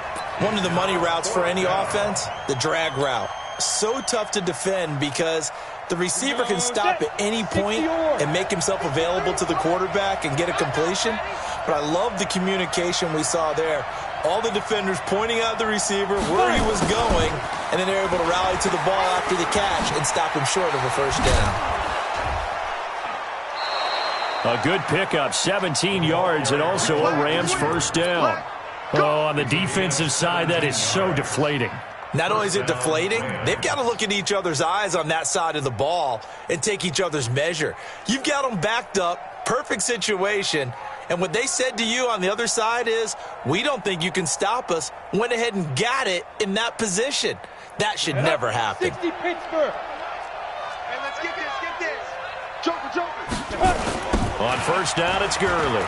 One of the money routes for any offense, the drag route. So tough to defend because the receiver can stop at any point and make himself available to the quarterback and get a completion. But I love the communication we saw there. All the defenders pointing out the receiver where he was going, and then they're able to rally to the ball after the catch and stop him short of a 1st down. A good pickup, 17 yards, and also a Rams 1st down. Oh, on the defensive side, that is so deflating. Not only is it deflating, they've got to look in each other's eyes on that side of the ball and take each other's measure. You've got them backed up, perfect situation, and what they said to you on the other side is, we don't think you can stop us. Went ahead and got it in that position. That should never happen. 60 Pittsburgh. Hey, let's get this. Joker. On 1st down, it's Gurley.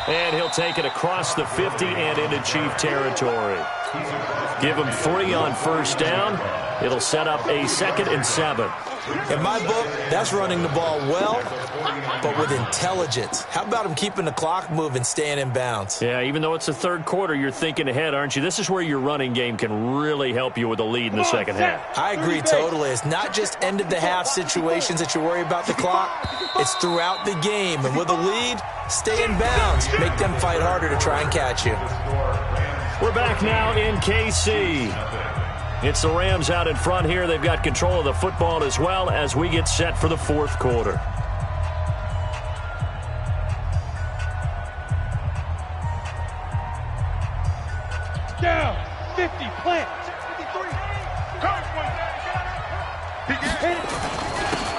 And he'll take it across the 50 and into Chief territory. Give him 3 on 1st down. It'll set up a 2nd and 7. In my book, that's running the ball well, but with intelligence. How about him keeping the clock moving, staying in bounds? Yeah, even though it's the 3rd quarter, you're thinking ahead, aren't you? This is where your running game can really help you with a lead in the 2nd half. I agree totally. It's not just end-of-the-half situations that you worry about the clock. It's throughout the game. And with a lead, stay in bounds. Make them fight harder to try and catch you. We're back now in KC. It's the Rams out in front here. They've got control of the football as well as we get set for the 4th quarter. Down. 50. Plant. 53.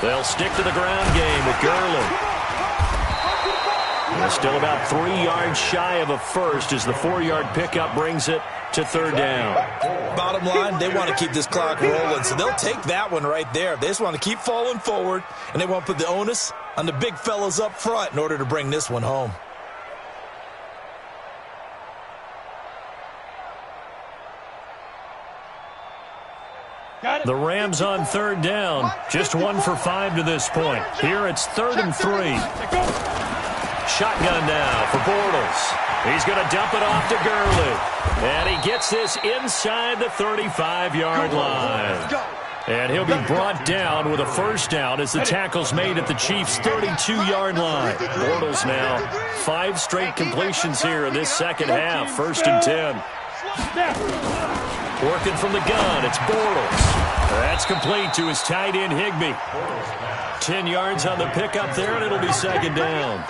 They'll stick to the ground game with Gurley. They're still about 3 yards shy of a 1st as the 4-yard pickup brings it to 3rd down. Bottom line, they want to keep this clock rolling, so they'll take that one right there. They just want to keep falling forward, and they want to put the onus on the big fellas up front in order to bring this one home. The Rams on 3rd down, just 1 for 5 to this point. Here it's 3rd and 3. Shotgun now for Bortles. He's going to dump it off to Gurley. And he gets this inside the 35-yard line. And he'll be brought down with a 1st down as the tackle's made at the Chiefs' 32-yard line. Bortles now 5 straight completions here in this 2nd half. 1st and 10. Working from the gun, it's Bortles. That's complete to his tight end, Higbee. 10 yards on the pickup there, and it'll be 2nd down.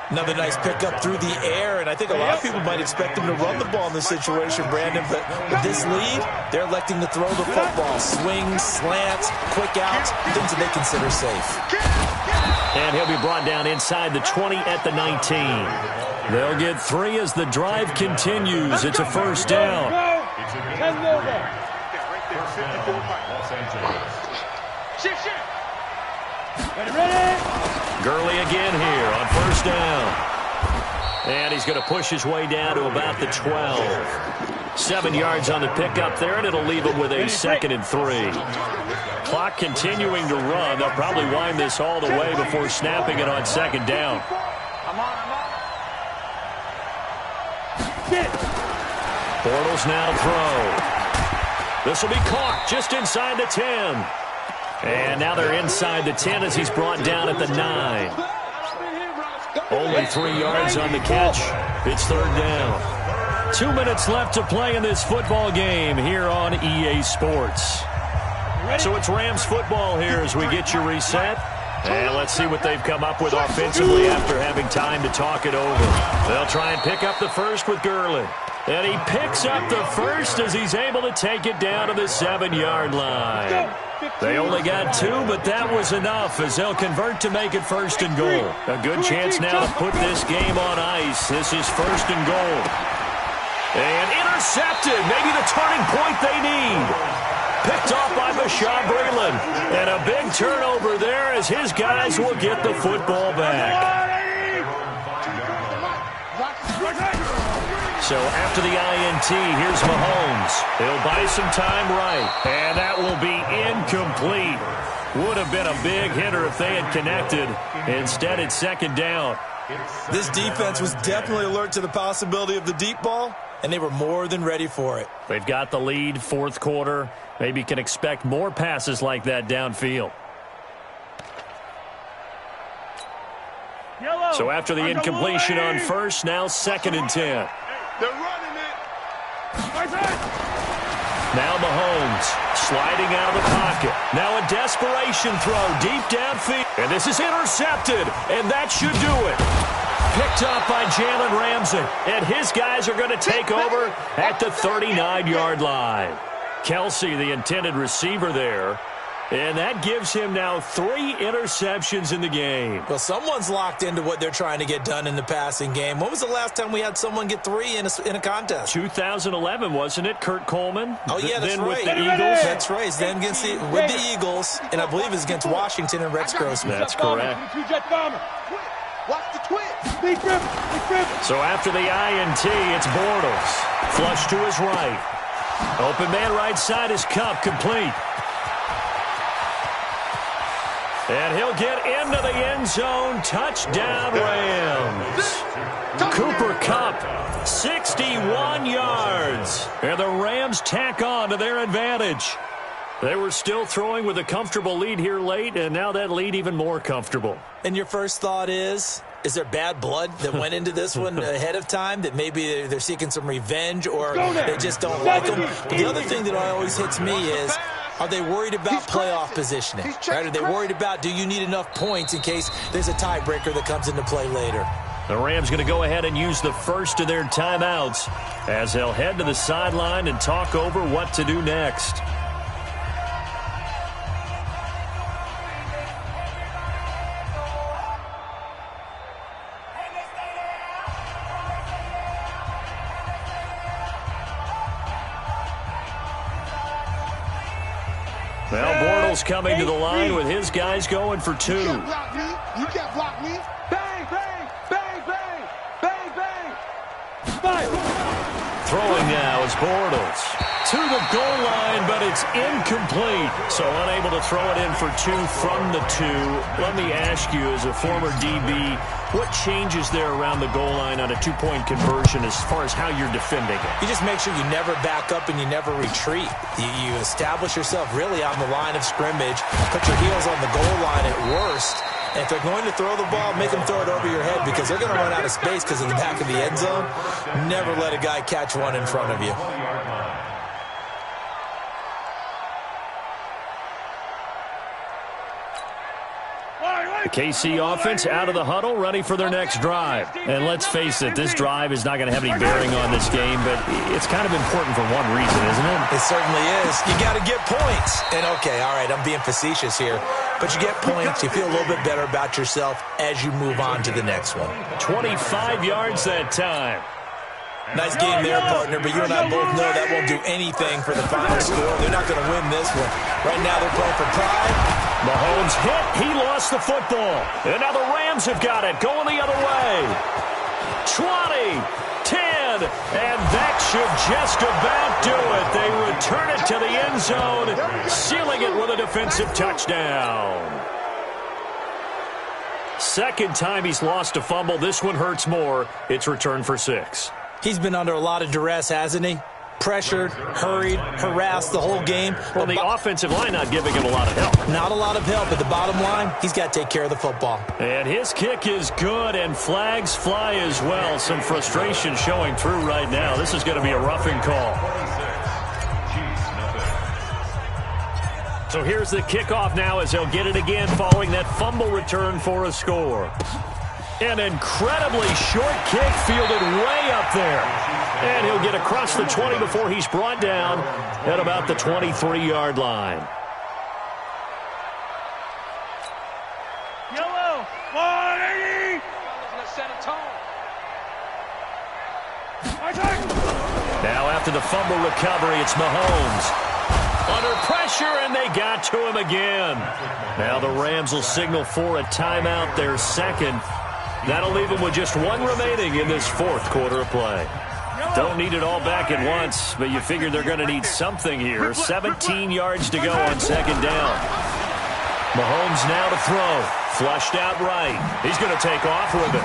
Another nice pickup through the air, and I think a lot of people might expect him to run the ball in this situation, Brandon, but with this lead, they're electing to throw the football. Swings, slants, quick outs, things that they consider safe. And he'll be brought down inside the 20 at the 19. They'll get 3 as the drive continues. It's a 1st down. Gurley again here on 1st down. And he's going to push his way down to about the 12. 7 yards on the pickup there, and it'll leave him with a 2nd and 3. Clock continuing to run. They'll probably wind this all the way before snapping it on 2nd down. Bortles now to throw. This will be caught just inside the 10. And now they're inside the 10 as he's brought down at the 9. Only 3 yards on the catch. It's third down. 2 minutes left to play in this football game here on EA Sports. So it's Rams football here as we get you reset. And let's see what they've come up with offensively after having time to talk it over. They'll try and pick up the first with Gurley. And he picks up the first as he's able to take it down to the 7-yard line. They only got 2, but that was enough as they'll convert to make it first and goal. A good chance now to put this game on ice. This is first and goal. And intercepted. Maybe the turning point they need. Picked off by Bashaud Breeland. And a big turnover there as his guys will get the football back. So after the INT, here's Mahomes. He'll buy some time right. And that will be incomplete. Would have been a big hitter if they had connected. Instead, it's second down. This defense was definitely alert to the possibility of the deep ball, and they were more than ready for it. They've got the lead, fourth quarter. Maybe can expect more passes like that downfield. So after the incompletion on first, now second and 10. They're running it. Now Mahomes sliding out of the pocket. Now a desperation throw deep downfield. And this is intercepted. And that should do it. Picked up by Jalen Ramsey. And his guys are going to take over at the 39-yard line. Kelsey, the intended receiver there. And that gives him now 3 interceptions in the game. Well, someone's locked into what they're trying to get done in the passing game. When was the last time we had someone get 3 in a contest? 2011, wasn't it? Kurt Coleman? Oh, yeah, that's then right. With the Eagles? That's right. Then with the Eagles, and I believe it's against Washington and Rex Grossman. That's correct. Watch the twist. So after the INT, it's Bortles. Flush to his right. Open man right side is Cup, complete. And he'll get into the end zone. Touchdown, Rams. Cooper Kupp, 61 yards. And the Rams tack on to their advantage. They were still throwing with a comfortable lead here late, and now that lead even more comfortable. And your first thought is there bad blood that went into this one ahead of time, that maybe they're seeking some revenge or they just don't like them? But the other thing that always hits me is, are they worried about playoff positioning? Right? Are they worried about, do you need enough points in case there's a tiebreaker that comes into play later? The Rams going to go ahead and use the first of their timeouts as they'll head to the sideline and talk over what to do next. Well, Bortles coming to the line with his guys going for 2. You can't block me. You can't block me. Bang, bang, bang, bang, bang, bang. Fire. Throwing now is Bortles to the goal line, but it's incomplete. So unable to throw it in for 2 from the 2. Let me ask you, as a former DB, what changes there around the goal line on a 2-point conversion as far as how you're defending it? You just make sure you never back up and you never retreat. You establish yourself really on the line of scrimmage, put your heels on the goal line at worst. And if they're going to throw the ball, make them throw it over your head because they're going to run out of space because of the back of the end zone. Never let a guy catch one in front of you. The KC offense out of the huddle, ready for their next drive. And let's face it, this drive is not going to have any bearing on this game, but it's kind of important for one reason, isn't it? It certainly is. You got to get points. And, okay, all right, I'm being facetious here. But you get points, you feel a little bit better about yourself as you move on to the next one. 25 yards that time. Nice game there, partner, but you and I both know that won't do anything for the final score. They're not going to win this one. Right now they're playing for pride. Mahomes hit. He lost the football. And now the Rams have got it. Going the other way. 20, 10, and that should just about do it. They return it to the end zone, sealing it with a defensive touchdown. Second time he's lost a fumble. This one hurts more. It's returned for 6. He's been under a lot of duress, hasn't he? pressured, hurried, harassed the whole game. Well, the offensive line not giving him a lot of help. Not a lot of help, but the bottom line, he's got to take care of the football. And his kick is good, and flags fly as well. Some frustration showing through right now. This is going to be a roughing call. So here's the kickoff now as they'll get it again following that fumble return for a score. An incredibly short kick fielded way up there. And he'll get across the 20 before he's brought down at about the 23-yard line. Yellow, 180. Let's set a tone. Now after the fumble recovery, it's Mahomes. Under pressure, and they got to him again. Now the Rams will signal for a timeout, their second. That'll leave them with just one remaining in this fourth quarter of play. Don't need it all back at once, but you figure they're going to need something here. 17 yards to go on second down. Mahomes now to throw. Flushed out right. He's going to take off with it.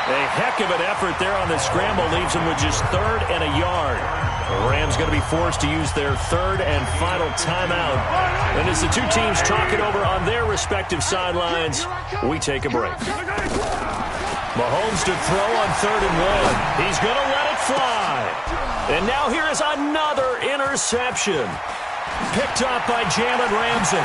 A heck of an effort there on the scramble leaves him with just third and a yard. The Rams going to be forced to use their third and final timeout. And as the two teams talk it over on their respective sidelines, we take a break. Mahomes to throw on 3rd and 1. He's going to let it fly. And now here is another interception. Picked up by Jalen Ramsey.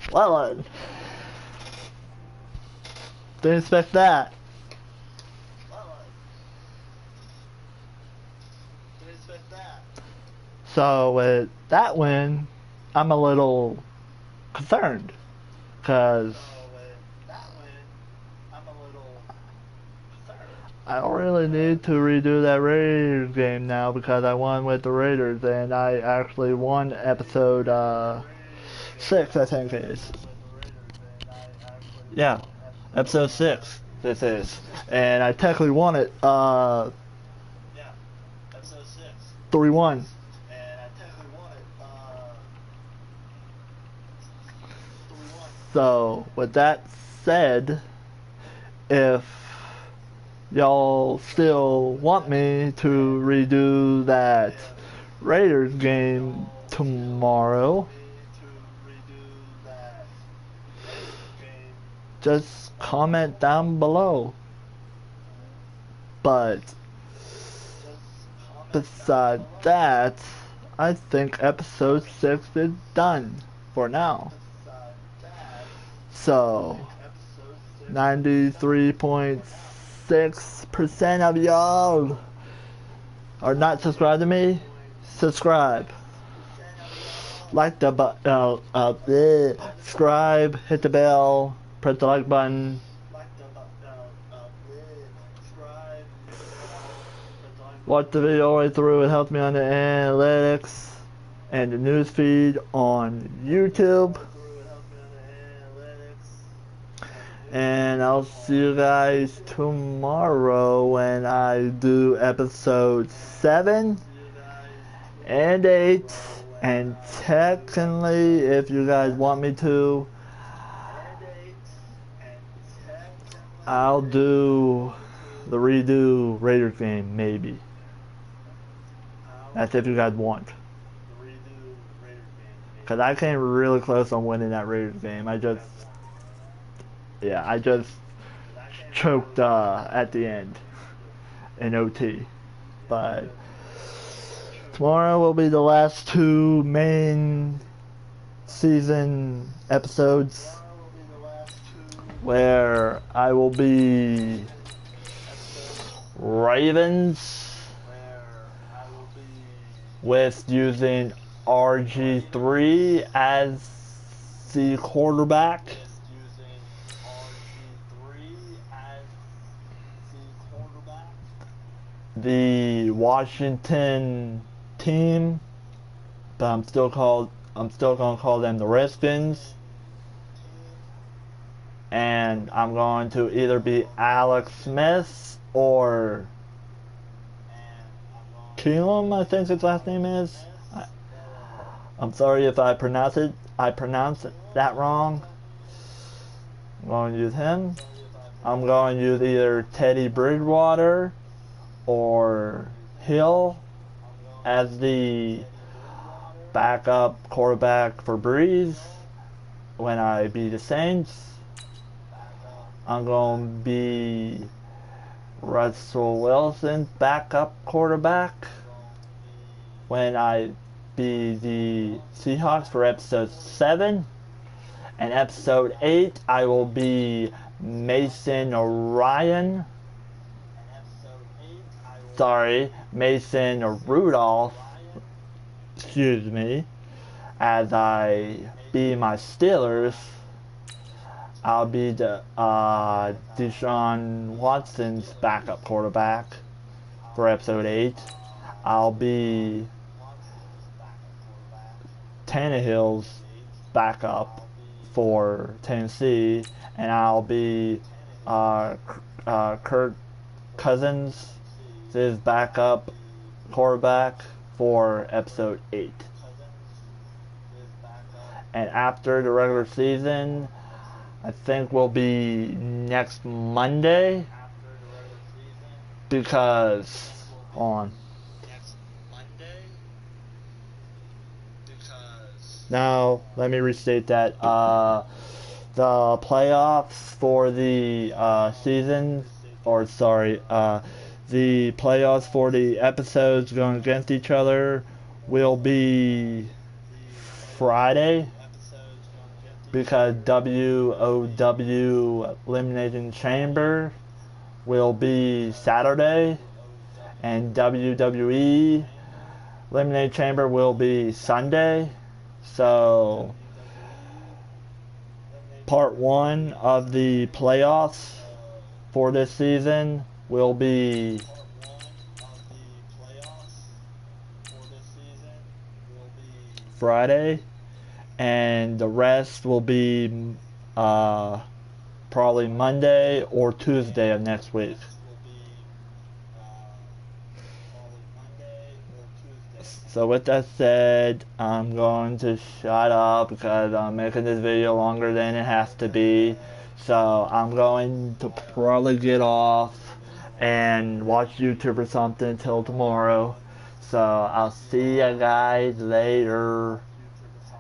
Well, didn't expect that. So with that win, I'm a little concerned because I don't really need to redo that Raiders game now because I won with the Raiders and I actually won episode 6, I think it is. Yeah, episode 6 this is. And I technically won it 3-1. So with that said, if y'all still want me to redo that Raiders game tomorrow, just comment down below. But besides that, I think episode 6 is done for now. So 93.6% of y'all are not subscribed to me. Subscribe. Like the button. Subscribe. Hit the bell. Press the like button. Watch the video all the way through. It helps me on the analytics and the news feed on YouTube. And I'll see you guys tomorrow when I do episode 7 and 8. And technically, if you guys want me to, I'll do the redo Raiders game, maybe. That's if you guys want. Because I came really close on winning that Raiders game. I just choked at the end in OT. But tomorrow will be the last two main season episodes where I will be Ravens with using RG3 as the quarterback. The Washington team, but I'm still gonna call them the Redskins. And I'm going to either be Alex Smith or Keelam, I think his last name is. I'm sorry if I pronounce that wrong. I'm going to use him. I'm going to use either Teddy Bridgewater or Hill as the backup quarterback for Breeze when I beat the Saints. I'm going to be Russell Wilson's backup quarterback when I be the Seahawks for episode 7. And episode 8, I will be Mason Rudolph, as I be my Steelers. I'll be the Deshaun Watson's backup quarterback for episode 8. I'll be Tannehill's backup for Tennessee, and I'll be Kirk Cousins' backup quarterback for episode 8. And after the regular season, I think will be next Monday, because now let me restate that the playoffs for the the playoffs for the episodes going against each other will be Friday, because WOW Elimination Chamber will be Saturday, and WWE Elimination Chamber will be Sunday. So part 1 of the playoffs for this season will be Friday, and the rest will be probably Monday or Tuesday of next week. So with that said, I'm going to shut up because I'm making this video longer than it has to be. So I'm going to probably get off and watch YouTube or something until tomorrow. So I'll see you guys later.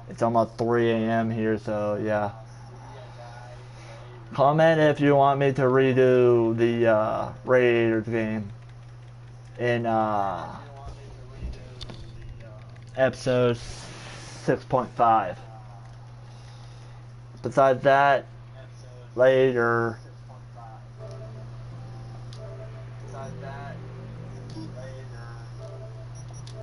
It's almost 3 a.m. here, so yeah. Comment if you want me to redo the Raiders game in episode 6.5. Besides that, later.